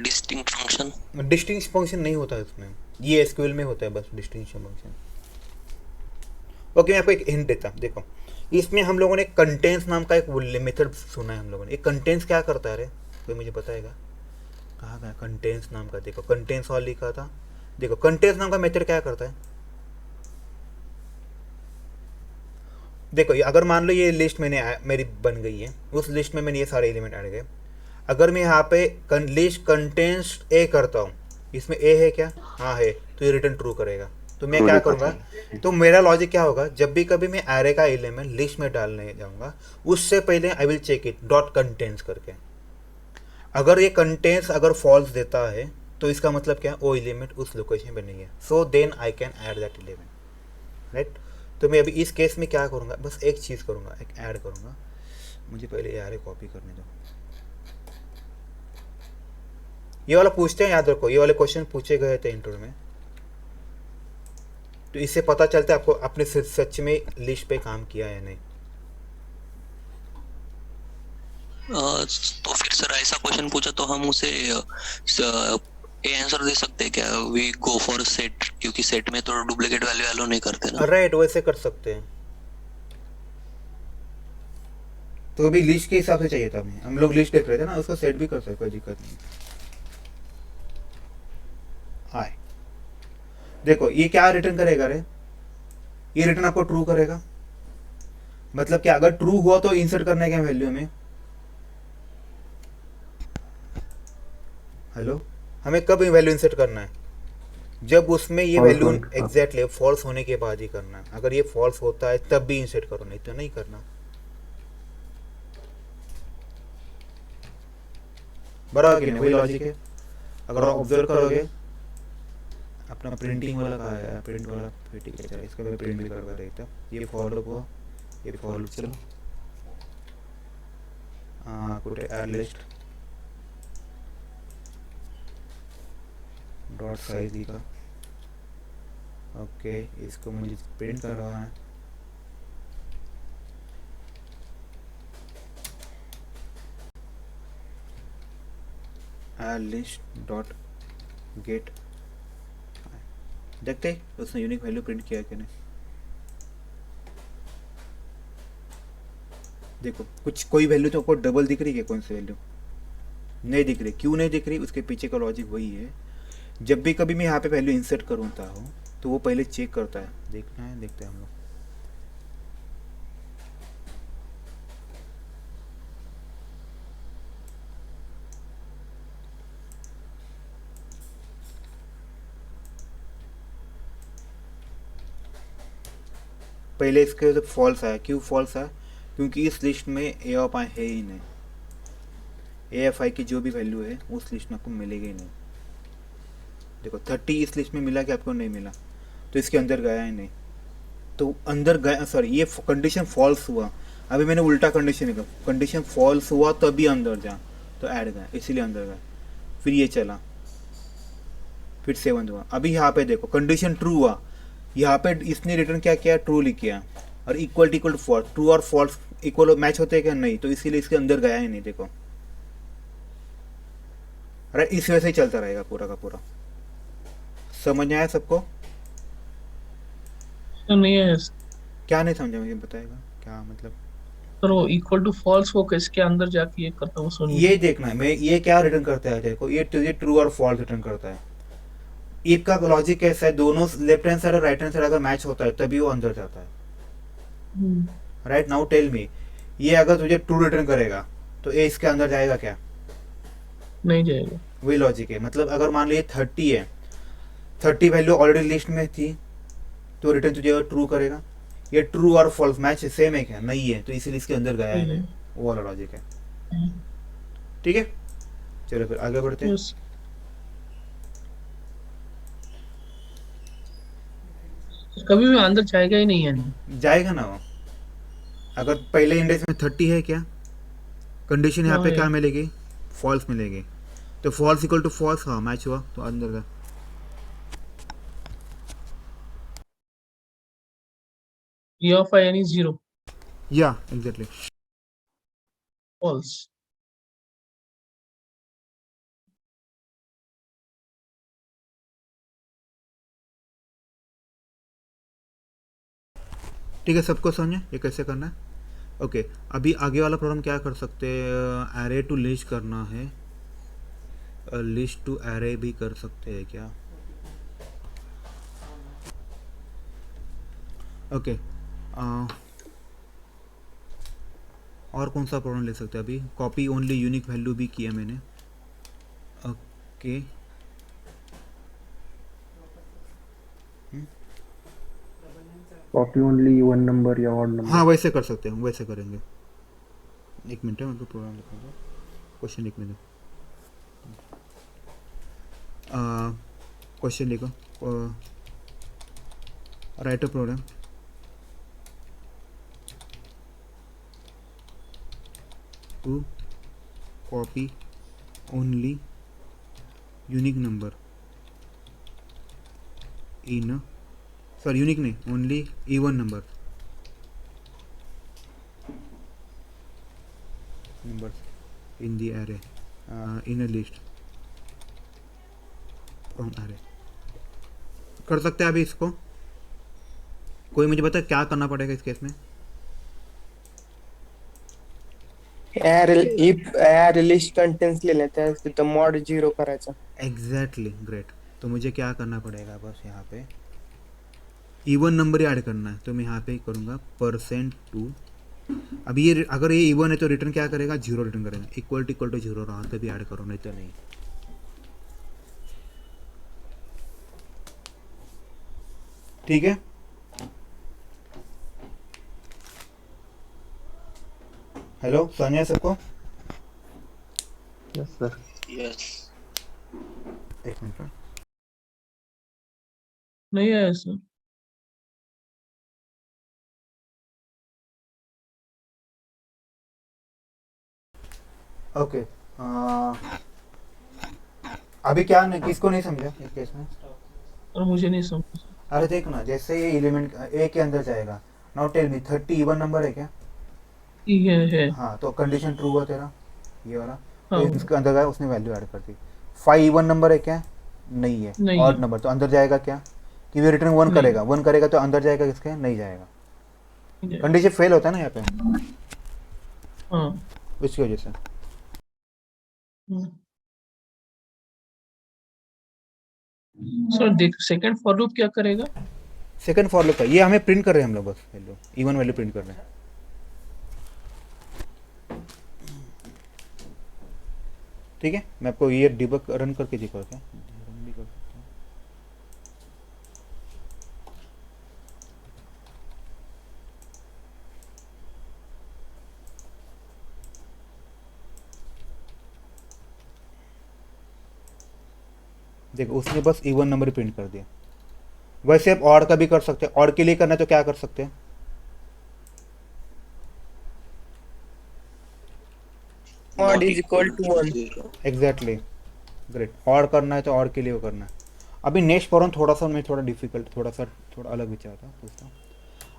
Distinct function. Distinction function नहीं होता है इसमें, ये एसक्यूएल में होता है बस डिस्टिंक्शन फंक्शन। ओके, मैं आपको एक हिंट देता हूँ। देखो, इसमें हम लोगों ने कंटेंट्स नाम का एक मेथड सुना है हम लोगों ने। एक कंटेंट्स क्या करता है रे, कोई मुझे बताएगा? कहाँ गया कंटेंट्स नाम का? देखो कंटेंट्स वाला लिखा था, देखो कंटेंट्स नाम का मेथड क्या करता है। देखो अगर मान लो ये लिस्ट मेरी बन गई है, उस लिस्ट में मैंने ये सारे एलिमेंट ऐड गए। अगर मैं यहाँ पे लिस्ट कंटेंट्स ए करता हूँ, इसमें ए है क्या? हाँ है, तो ये रिटर्न ट्रू करेगा। तो मैं क्या करूँगा, तो मेरा लॉजिक क्या होगा, जब भी कभी मैं एरे का एलिमेंट लिस्ट में डालने जाऊँगा, उससे पहले I will check it dot contents करके। अगर ये कंटेंट्स अगर फॉल्स देता है तो इसका मतलब क्या, वो एलिमेंट उस लोकेशन पे नहीं है, so then I can add that element, right. तो मैं अभी इस केस में क्या करूँगा, बस एक चीज़ करूँगा, एक ऐड करूँगा। मुझे पहले ये एरे कॉपी करने दो। ये वाला पूछते हैं, याद रखो, ये वाले क्वेश्चन पूछे गए थे इंटरव्यू में, तो इससे पता चलता है आपको आपने सच में लिस्ट पे काम किया है या नहीं। तो फिर सर ऐसा क्वेश्चन पूछा तो हम उसे ए आंसर दे सकते हैं क्या, वी गो फॉर सेट, क्योंकि सेट में तो डुप्लीकेट वैल्यू एलो नहीं करते ना। राइट, वैसे कर सकते हैं। तो अभी लिस्ट के हिसाब से चाहिए था हमें, हम लोग लिस्ट देख रहे थे ना, उसको सेट भी कर सकते, कोई दिक्कत नहीं। हाय, देखो ये क्या रिटर्न करेगा रे, ये रिटर्न आपको ट्रू करेगा। मतलब क्या, अगर ट्रू हुआ तो इंसर्ट करने के वैल्यू में, हेलो, हमें कब वैल्यू इंसर्ट करना है, जब उसमें ये वैल्यू एग्जैक्टली फॉल्स होने के बाद ही करना है। अगर ये फॉल्स होता है तब भी इंसर्ट करो, नहीं तो नहीं करना। बराबर कि नहीं, वही लॉजिक है। अगर आप ऑब्जर्व करोगे, अपना प्रिंटिंग वाला कहा है, प्रिंट वाला फिर ठीक है, चलो इसको मैं प्रिंट भी करवा देता हूँ। ये फॉलो हुआ, ये फॉलो, चलो हाँ, कुछ ऐड लिस्ट डॉट साइज दिखा। ओके, इसको मुझे प्रिंट करवाना है। ऐड लिस्ट डॉट गेट, देखते हैं उसने यूनिक वैल्यू प्रिंट किया कि नहीं। देखो कुछ कोई वैल्यू तो आपको डबल दिख रही है, कौन सी वैल्यू नहीं दिख रही, क्यों नहीं दिख रही, उसके पीछे का लॉजिक वही है। जब भी कभी मैं यहाँ पे वैल्यू इंसर्ट करता हूँ तो वो पहले चेक करता है, देखना है, देखते हैं हम लोग। पहले इसके तो फॉल्स आया, क्यों फॉल्स आया, क्योंकि इस लिस्ट में ए ऑफ आई है ही नहीं। ए एफ आई की जो भी वैल्यू है उस लिस्ट में आपको मिलेगी ही नहीं। देखो 30 इस लिस्ट में मिला कि आपको नहीं मिला, तो इसके अंदर गया ही नहीं, तो अंदर गया, सॉरी ये कंडीशन फॉल्स हुआ। अभी मैंने उल्टा कंडीशन लिखा, कंडीशन फॉल्स हुआ तभी अंदर जा, तो ऐड गया, इसीलिए अंदर गया। फिर ये चला, फिर 7 हुआ। अभी यहाँ पे देखो कंडीशन ट्रू हुआ, यहाँ पे इसने रिटर्न क्या किया, ट्रू लिख किया, और इक्वल टू फॉल्स, ट्रू और फॉल्स इक्वल मैच होते हैं क्या, नहीं, तो इसीलिए इसके अंदर गया ही नहीं। देखो अरे इस वजह से ही चलता रहेगा पूरा का पूरा। समझ में आया सबको? तो नहीं है क्या नहीं समझा, मुझे बताएगा क्या मतलब। सर, वो इक्वल टू फॉल्स वो किसके अंदर जाके ये करता हूँ, सुनिए। ये देखना है, मैं ये क्या रिटर्न करता है, देखो ये ट्रू और फॉल्स रिटर्न करता है। इफ का लॉजिक कैसा है, दोनों लेफ्ट हैंड साइड और राइट हैंड साइड अगर मैच होता है तभी वो अंदर जाता है। राइट नाउ टेल मी, ये अगर तुझे ट्रू रिटर्न करेगा तो ये इसके अंदर जाएगा क्या? नहीं जाएगा। वही लॉजिक है। मतलब अगर मान लो ये 30 है 30 वैल्यू ऑलरेडी लिस्ट में थी तो रिटर्न तुझे ट्रू करेगा। ये ट्रू और फॉल्स मैच सेम है क्या? नहीं है, तो इसीलिए इसके अंदर गया है। वो वाला लॉजिक है। ठीक है, चलो फिर आगे बढ़ते हैं। यस। कभी भी अंदर जाएगा ही नहीं है। जाएगा ना वो। अगर पहले इंडेक्स में 30 है क्या, कंडीशन यहाँ पे हाँ, क्या है। मिलेगी? फॉल्स मिलेगी। तो फॉल्स इक्वल टू फॉल्स, हाँ मैच हुआ तो अंदर का। E of I n is 0 या एग्जैक्टली। false। ठीक है, सबको समझे ये कैसे करना है? ओके, अभी आगे वाला प्रॉब्लम क्या कर सकते हैं? एरे टू लिस्ट करना है, लिस्ट टू एरे भी कर सकते हैं क्या? ओके, और कौन सा प्रॉब्लम ले सकते हैं? अभी कॉपी ओनली यूनिक वैल्यू भी किया मैंने। Okay, copy only one number या ऑड नंबर। हाँ वैसे कर सकते हैं, वैसे करेंगे। एक मिनट है, मेरे को प्रोग्राम लिखा दो, क्वेश्चन लिखने दो। क्वेश्चन लिखो, write a program to copy only unique number in, sorry unique नहीं, only even number numbers in the array, in a list from array। कर सकते हैं अभी इसको? कोई मुझे बता क्या करना पड़ेगा इस केस में? ऍरे लिस्ट कंटेंट्स ले लेते हैं, तिथं मॉड 0 करायचा। Exactly, great. तो मुझे क्या करना पड़ेगा? बस यहाँ पे इवन नंबर ही ऐड करना है, तो मैं यहाँ पे करूँगा %2। अभी ये अगर ये इवन है तो रिटर्न क्या करेगा? 0 रिटर्न करेगा। इक्वल टू 0 रहा तभी ऐड करो, नहीं तो नहीं। ठीक है, हेलो समझे सबको? Yes sir. यस। एक मिनट। नहीं है सर। ओके, अभी क्या नहीं, किसको नहीं समझा इस केस में? और मुझे नहीं समझ। अरे देखो ना, जैसे ये एलिमेंट ए के अंदर जाएगा, now tell me 30 even number है क्या? ठीक है। हाँ, तो कंडीशन ट्रू हुआ तेरा, ये वाला। हाँ, तो इसके अंदर गया, उसने वैल्यू ऐड कर दी। 5 इवन नंबर है क्या? नहीं है। नहीं ऑड है। नंबर, तो अंदर जाएगा क्या? कि वो रिटर्न 1 नहीं। करेगा, 1 करेगा तो अंदर जाएगा किसके? नहीं जाएगा। कंडीशन फेल होता है ना यहाँ पे, हाँ। उसकी वजह से। सर देख, सेकंड फॉर लूप क्या करेगा? सेकंड फॉर लूप है, ये हमें प्रिंट कर रहे हैं हम लोग, बस वैल्यू, इवन वैल्यू प्रिंट कर रहे हैं। ठीक है, मैं आपको ये डिबग रन करके दिखाऊँ क्या? रन भी कर सकता हूँ। देखो, उसने बस इवन नंबर प्रिंट कर दिया। वैसे आप ऑड का भी कर सकते हैं। ऑड के लिए करना है तो क्या कर सकते हैं? Mod is equal to 1। Exactly, great. Odd करना है तो ऑड के लिए वो करना है। अभी नेक्स्ट प्रॉब्लम थोड़ा सा मैं थोड़ा डिफिकल्ट, थोड़ा अलग विचार था पूछता हूँ।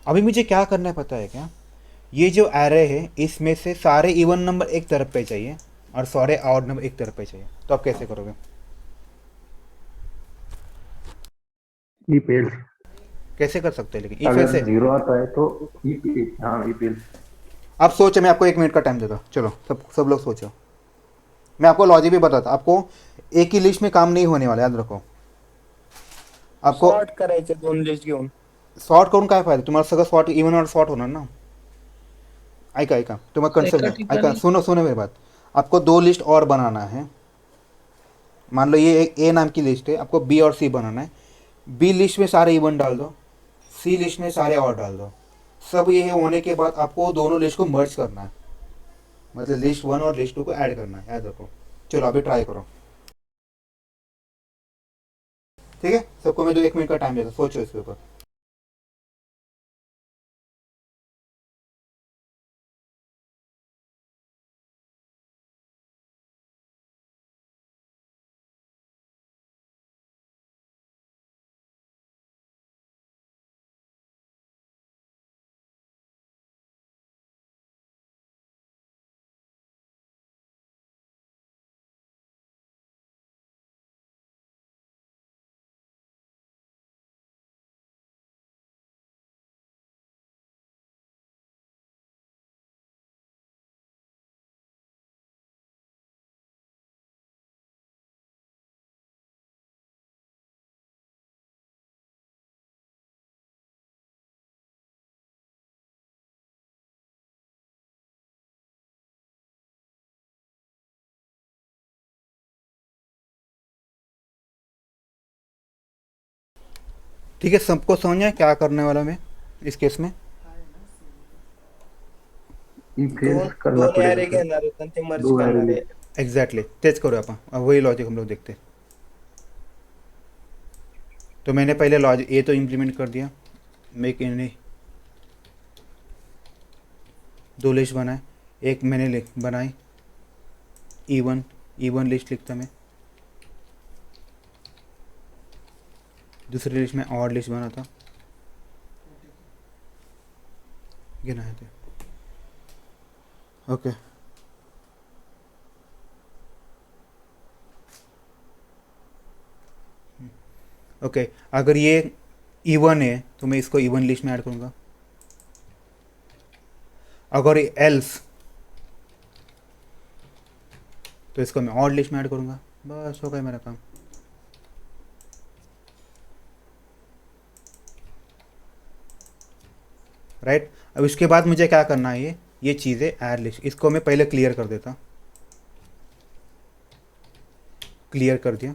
अभी मुझे क्या करना है पता है क्या? ये जो एरे है इसमें से सारे इवन नंबर एक तरफ पे चाहिए और सारे ऑड नंबर एक तरफ पे चाहिए, तो आप कैसे करोगे? ई पेल। कैसे कर सकते हैं? लेकिन इफ अगर ऐसे 0 आता है तो हाँ ई पेल। आप सोचो, मैं आपको 1 मिनट का टाइम देता हूँ। चलो सब लोग सोचो, मैं आपको लॉजिक भी बताता। आपको एक ही लिस्ट में काम नहीं होने वाला, याद रखो। आपको सॉर्ट करायचं 2 लिस्ट घेऊन। सॉर्ट करून काय फायदा? तुम्हाला सगळं सॉर्ट इवन और सॉर्ट होणार ना। ऐका तुम्हाला एका कंसेप्ट ऐका, ठिकाणी सुनो मेरी बात। आपको 2 लिस्ट और बनाना है। मान लो ये एक ए नाम की लिस्ट है, आपको बी और सी बनाना है। बी लिस्ट में सारे इवन डाल दो, सी लिस्ट में सारे और डाल दो। सब ये होने के बाद आपको दोनों लिस्ट को मर्ज करना है, मतलब लिस्ट 1 और लिस्ट 2 को ऐड करना है, याद रखो। चलो अभी ट्राई करो, ठीक है। सबको मैं 1 मिनट का टाइम देता हूँ, सोचो इसके ऊपर। ठीक है, सबको समझ में क्या करने वाला मैं इस केस में? if दोन else करना दोन ऍरे पड़ेगा सर, घेणार आहेत आणि ते मर्ज 2 करणार array आहे. एग्जैक्टली तेच करो अपन, अब वही लॉजिक हम लोग देखते हैं। तो मैंने पहले लॉजिक ये तो इम्प्लीमेंट कर दिया, मेक इन 2 लिस्ट बनाए, एक मैंने बनाई E1 लिस्ट लिखता मैं, दूसरी लिस्ट में और लिस्ट बना था, गिनाए थे। ओके ओके, अगर ये E1 है तो मैं इसको E1 लिस्ट में ऐड करूँगा, अगर एल्स तो इसको मैं और लिस्ट में ऐड करूँगा। बस हो गया मेरा काम। राइट, अब इसके बाद मुझे क्या करना है, ये चीज़ें ऐड लिस्ट, इसको मैं पहले क्लियर कर देता, क्लियर कर दिया।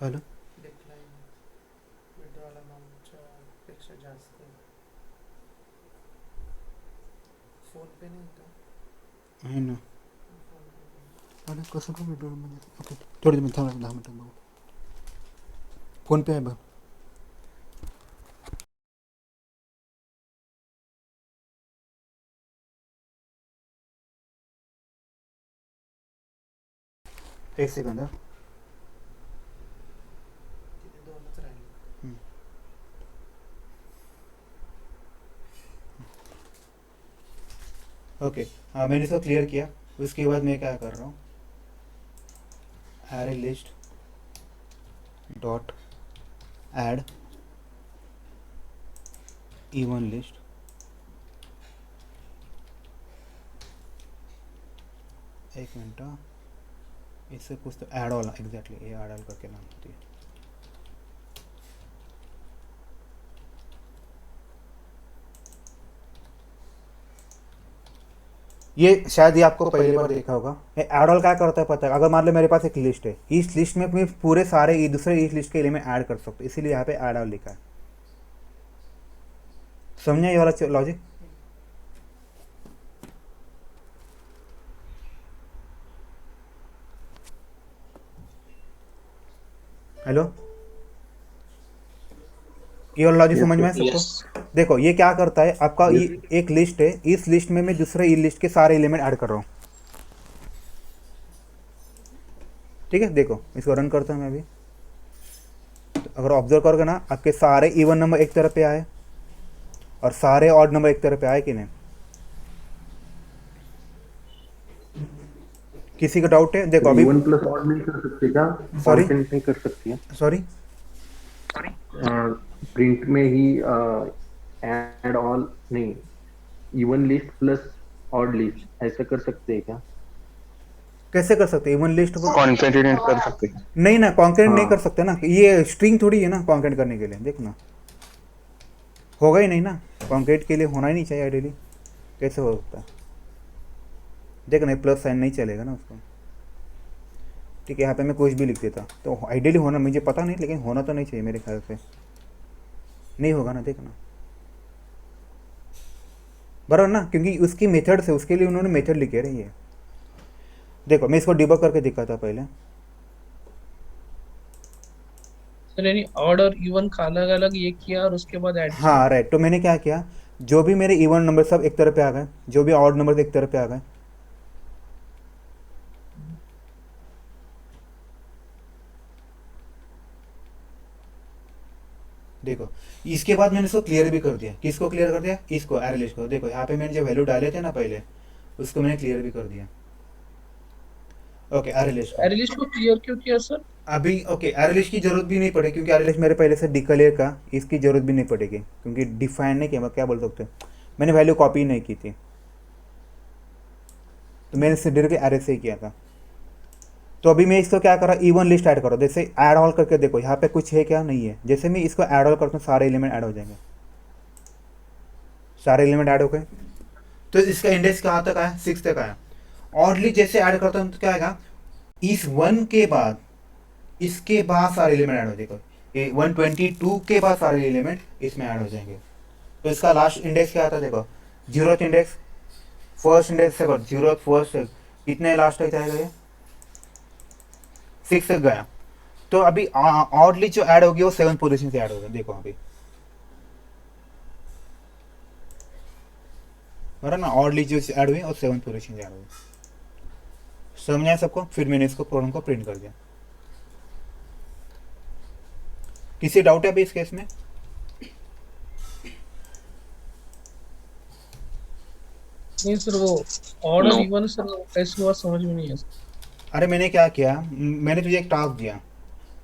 हेलो आहे ना, अरे कसं काय विड्रॉल म्हणजे, ओके थोडी देर थांबा, 10 मिनटं बघू, फोन पे आहे बघ। एक सेकंड। ओके हाँ, मैंने इसको क्लियर किया। उसके बाद मैं क्या कर रहा हूँ, array list dot add E1 list, एक मिनट, इससे कुछ तो ऐड वाला, एग्जैक्टली ये ऐड वाला करके नाम होती है। ये शायद ये आपको पहली बार देखा होगा। ये ऐड ऑल क्या करता है पता है, अगर मान लो मेरे पास एक लिस्ट है, इस लिस्ट में मैं पूरे सारे दूसरे इस लिस्ट के लिए मैं ऐड कर सकता हूँ, इसीलिए यहाँ पे ऐड ऑल लिखा है। समझे ये वाला लॉजिक? हेलो, ये वाला लॉजिक समझ में है सबको? देखो ये क्या करता है, आपका ये एक लिस्ट है, इस लिस्ट में मैं दूसरे ई लिस्ट के सारे एलिमेंट ऐड कर रहा हूँ। ठीक है, देखो इसको रन करता हूँ मैं अभी। तो अगर ऑब्जर्व करोगे ना, आपके सारे इवन नंबर एक तरफ पे आए और सारे ऑड नंबर एक तरफ पे आए कि नहीं? किसी का डाउट है? देखो अभी 1 प्लस ऑड नहीं कर सकते क्या? Sorry? कंटेंट नहीं कर सकती है? सॉरी, प्रिंट में ही ऐड ऑल नहीं, even list plus odd list ऐसा कर सकते हैं क्या? कैसे कर सकते? इवन लिस्ट को कॉन्केटेनेट कर सकते हैं? नहीं ना, कॉन्केट नहीं हाँ। कर सकते ना, ये स्ट्रिंग थोड़ी है ना कॉन्केट करने के लिए। देखो ना, होगा ही नहीं ना, कॉन्केट के लिए होना ही नहीं चाहिए आइडियली, कैसे हो सकता है? देखो ना, प्लस साइन नहीं चलेगा ना उसको। ठीक है, यहाँ पे मैं कुछ भी लिख देता तो आइडियली होना, मुझे पता नहीं लेकिन होना तो नहीं चाहिए मेरे ख्याल से, नहीं होगा ना, देखना बराबर ना, क्योंकि उसकी मेथड से, उसके लिए उन्होंने मेथड लिखे रही है। देखो मैं इसको डिबग करके दिखाता पहले। सर यानी ऑड और इवन का अलग अलग ये किया और उसके बाद ऐड किया। हाँ राइट, तो मैंने क्या किया, जो भी मेरे इवन नंबर सब एक तरफ पे आ गए, जो भी ऑड नंबर एक तरफ पे आ गए। देखो इसके बाद मैंने इसको क्लियर भी कर दिया। किसको क्लियर कर दिया? इसको, अरे लिस्ट को। देखो यहाँ पे मैंने जो वैल्यू डाले थे ना पहले, उसको मैंने क्लियर भी कर दिया। ओके, अरे लिस्ट अरे लिस्ट को क्लियर क्यों किया सर? अभी ओके, अरे लिस्ट की जरूरत भी नहीं पड़ेगी क्योंकि अरे लिस्ट मेरे पहले से डिक्लेयर का, इसकी जरूरत भी नहीं पड़ेगी क्योंकि डिफाइन नहीं किया। मैं क्या बोल सकते, मैंने वैल्यू कॉपी नहीं की थी, तो मैंने इसे डायरेक्टली अरे से ही किया था। तो अभी मैं इसको क्या कर रहा, इवन लिस्ट ऐड करो। जैसे ऐड ऑल करके देखो यहाँ पे कुछ है क्या, नहीं है। जैसे मैं इसको ऐड ऑल करता हूँ सारे एलिमेंट ऐड हो जाएंगे, सारे एलिमेंट ऐड हो गए। तो इसका इंडेक्स कहाँ तक आया? 6 तक आया। ऑडली जैसे ऐड करता हूँ तो क्या आएगा, इस 1 के बाद, इसके बाद सारे एलिमेंट ऐड हो जाएंगे। 122 के बाद सारे एलिमेंट इसमें ऐड हो जाएंगे। तो इसका लास्ट इंडेक्स क्या आता है देखो, 0th इंडेक्स, फर्स्ट इंडेक्स से 0th फर्स्ट, कितने लास्ट तक जाएगा ये? 6 तक गया। तो अभी ऑडली जो ऐड होगी वो 7th पोजीशन से ऐड होगा। देखो अभी बराबर ना, ऑडली जो ऐड हुई और 7th पोजीशन से ऐड हुई। समझ आया सबको? फिर मैंने इसको प्रोग्राम को प्रिंट कर दिया। किसी डाउट है अभी इस केस में? नहीं सर, वो ऑड और No. इवन सर कैसे हुआ समझ में नहीं है सर। अरे मैंने क्या किया, मैंने तुझे एक टास्क दिया,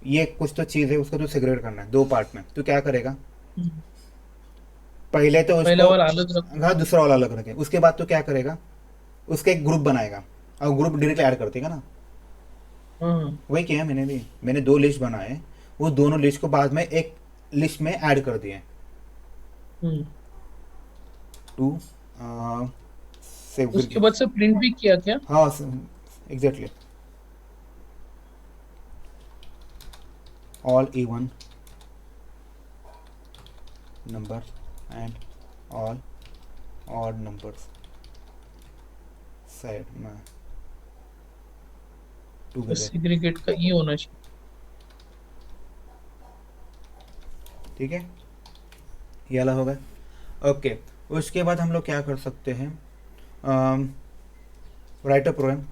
ये कुछ तो चीज़ है, उसको तो सेग्रेगेट करना है 2 पार्ट में। तू क्या करेगा, पहले तो पहला उसको, वाला अलग रख। हाँ दूसरा वाला अलग रखे। उसके बाद तो क्या करेगा, उसका एक ग्रुप बनाएगा और ग्रुप डायरेक्ट ऐड कर देगा ना। हाँ वही किया मैंने भी, मैंने 2 लिस्ट बनाए, वो दोनों लिस्ट को बाद में एक लिस्ट में ऐड कर दिए। टू सेव उसके बाद से प्रिंट भी किया क्या? हाँ exactly, all even number and all odd numbers side में टुगेदर। सेग्रीगेट का ये होना चाहिए। ठीक है, ये वाला होगा। ओके, उसके बाद हम लोग क्या कर सकते हैं, write a program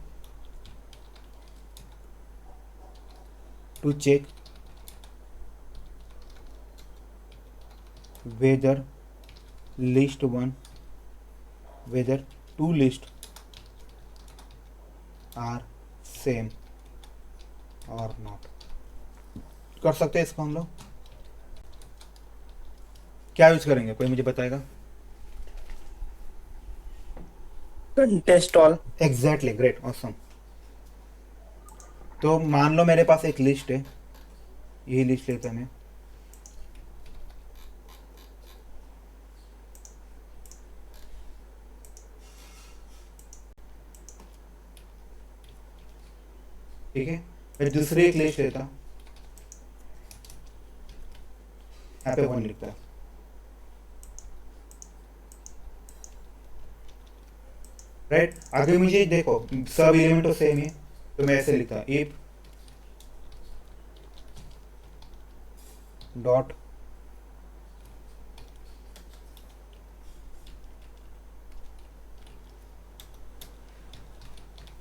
to check whether list 1, whether 2 list are same or not। कर सकते हैं इसको हम लोग। क्या यूज करेंगे, कोई मुझे बताएगा? Test all. Exactly, great, awesome. तो मान लो मेरे पास एक लिस्ट है, यही लिस्ट लेता मैं, ठीक है। मैं दूसरी एक लिस्ट लेता, यहाँ पे 1 लिखता, राइट। आगे मुझे देखो सब एलिमेंट तो सेम है, तो मैं ऐसे लिखता, इफ डॉट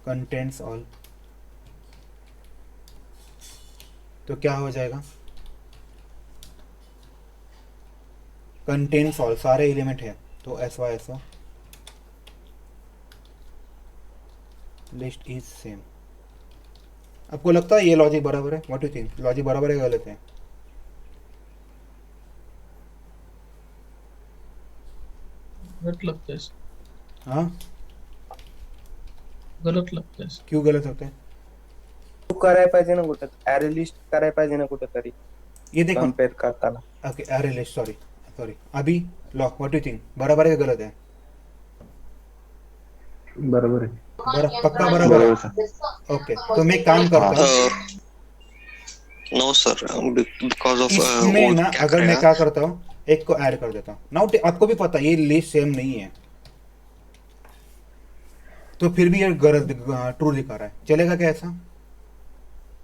कंटेंट्स ऑल। तो क्या हो जाएगा, कंटेंट्स ऑल सारे एलिमेंट है, तो ऐसा ऐसा लिस्ट इज सेम। आपको लगता है ये लॉजिक बराबर है? व्हाट यू थिंक, लॉजिक बराबर है गलत है? गलत लगता है सर। हाँ, गलत लगता है सर। क्यों गलत होता है? तू करायला पाहिजे ना कुठं, अरे लिस्ट करायला पाहिजे ना कुठं तरी ये देखो, कम्पेअर करताना। ओके, अरे लिस्ट, सॉरी सॉरी, अभी लॉक, व्हाट यू थिंक, बराबर है कि गलत है? बरोबर है. पक्का बराबर है? ओके, तो मैं काम करता हूँ, नो सर, बिकॉज ऑफ इसमें वो ना क्या अगर मैं करेगा। क्या करता हूँ, एक को ऐड कर देता हूँ नाउ। आपको भी पता है ये लिस्ट सेम नहीं है, तो फिर भी ये गलत ट्रू दिखा रहा है, चलेगा क्या ऐसा?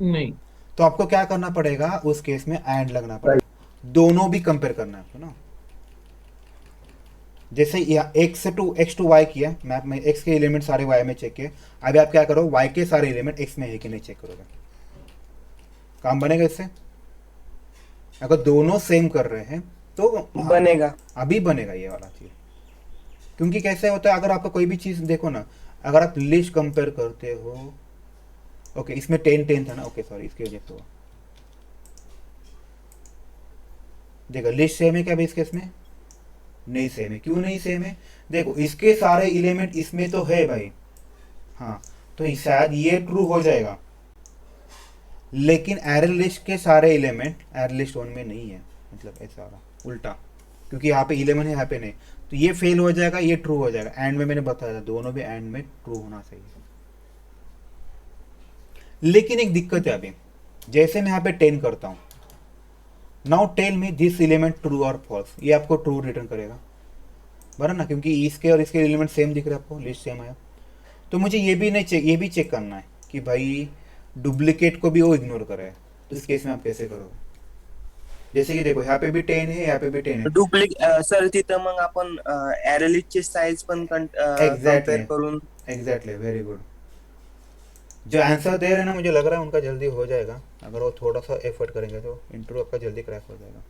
नहीं। तो आपको क्या करना पड़ेगा उस केस में, एंड लगना राइट। पड़ेगा, दोनों भी कंपेयर करना है आपको ना। जैसे यहाँ x टू y किया मैप में, x के एलिमेंट सारे y में चेक किए, अभी आप क्या करो, y के सारे एलिमेंट x में है कि नहीं चेक करोगे, काम बनेगा इससे? अगर दोनों सेम कर रहे हैं तो हाँ, बनेगा। अभी बनेगा ये वाला चीज। क्योंकि कैसे होता है, अगर आपका कोई भी चीज देखो ना, अगर आप लिस्ट कंपेयर करते हो, ओके इसमें 10 था ना, ओके सॉरी इसकी वजह से हुआ, देखो लिस्ट सेम है क्या अभी इस केस में? नहीं सेम है। क्यों नहीं सेम है? देखो इसके सारे एलिमेंट इसमें तो है भाई, हाँ, तो शायद ये ट्रू हो जाएगा, लेकिन एरे लिस्ट के सारे एलिमेंट एरे लिस्ट 1 में नहीं है, मतलब ऐसा वाला उल्टा, क्योंकि यहाँ पे 11 है यहाँ पे नहीं, तो ये फेल हो जाएगा, ये ट्रू हो जाएगा। एंड में मैंने बताया था दोनों भी एंड में ट्रू होना चाहिए। लेकिन एक दिक्कत है अभी, जैसे मैं यहाँ पे 10 करता हूँ, now tell me this element true और फॉल्स, ये आपको ट्रू रिटर्न करेगा बराबर ना, क्योंकि इसके और इसके एलिमेंट सेम दिख रहे हैं आपको, लिस्ट सेम आया। तो मुझे ये भी नहीं चेक, ये भी चेक करना है कि भाई डुप्लीकेट को भी वो इग्नोर करे, तो इस केस में आप कैसे करोगे? जैसे कि देखो यहाँ पे भी 10 है, यहाँ पे भी 10 है, डुप्लिकेट सर, तिथं मग आपण array list ची साईज पण एग्जैक्टली कंपेअर करून एग्जैक्टली, वेरी गुड। जो आंसर दे रहे हैं ना, मुझे लग रहा है उनका जल्दी हो जाएगा, अगर वो थोड़ा सा एफर्ट करेंगे तो इंटरव्यू आपका जल्दी क्रैक हो जाएगा।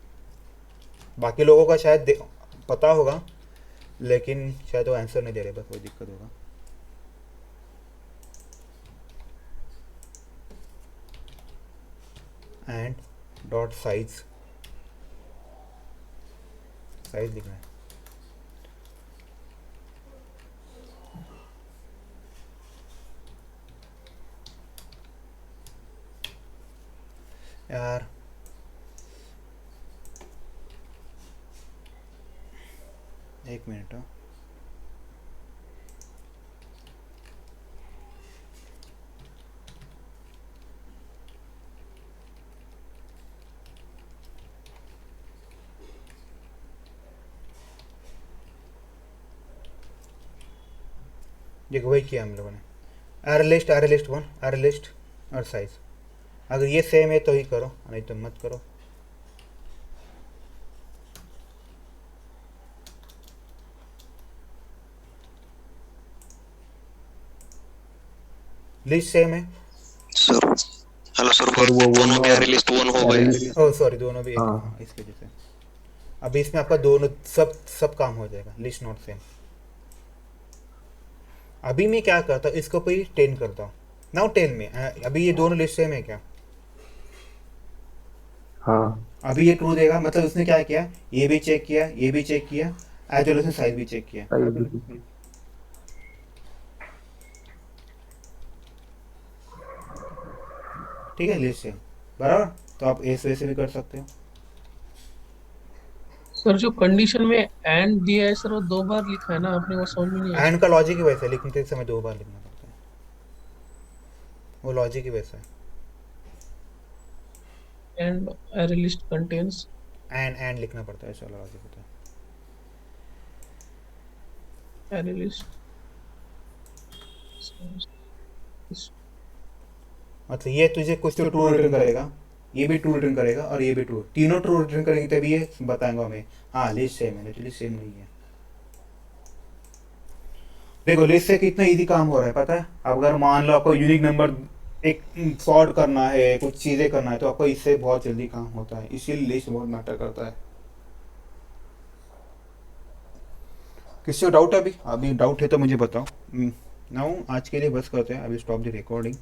बाकी लोगों का शायद पता होगा, लेकिन शायद वो आंसर नहीं दे रहे, बस वो दिक्कत होगा। एंड डॉट साइज, साइज लिखना है, यार एक मिनट, देखो वही किया हम लोगों ने, एरे लिस्ट 1, एरे लिस्ट और साइज, अगर ये सेम है तो ही करो, नहीं तो मत करो। लिस्ट सेम है, सर हेलो सर, सर वो दोनों वन के और एरे लिस्ट 1 हो गए। array ओह सॉरी दोनों भी एक, हाँ। हाँ इसके वजह से अभी इसमें आपका दोनों सब काम हो जाएगा, लिस्ट नॉट सेम। अभी मैं क्या करता हूँ, इसको कोई 10 करता हूँ, नाउ 10 में अभी ये दोनों लिस्ट सेम है क्या? हाँ अभी ये ट्रू देगा, मतलब उसने क्या किया, ये भी चेक किया, ये भी चेक किया, एज वेल उसने साइज भी चेक किया। सही। ठीक है, लिस्ट सेम बराबर, तो आप इस वजह से भी कर सकते हो। सर जो कंडीशन में एंड दिया है सर, वो 2 बार लिखा है ना आपने, वो समझ में नहीं आया। एंड का लॉजिक ही वैसा है, लिखने के समय 2 बार लिखना पड़ता है, वो लॉजिक ही वैसा है। And array list contains। And लिखना पड़ता है, चलो लॉजिक होता है। array list। मतलब ये तुझे कुछ तो ट्रू रिटर्न करेगा, ये भी ट्रू रिटर्न करेगा और ये भी ट्रू, तीनों ट्रू रिटर्न करेंगे तभी ये बताएंगे हमें हाँ लिस्ट सेम है, नहीं तो लिस्ट सेम नहीं है। देखो लिस्ट से कितना इजी काम हो रहा है पता है, अब अगर मान लो आपको यूनिक नंबर एक सॉर्ट करना है, कुछ चीजें करना है, तो आपको इससे बहुत जल्दी काम होता है, इसीलिए लिस्ट बहुत मैटर करता है। किसी को डाउट है? अभी डाउट है तो मुझे बताओ। नाउ आज के लिए बस करते हैं, अभी स्टॉप द रिकॉर्डिंग।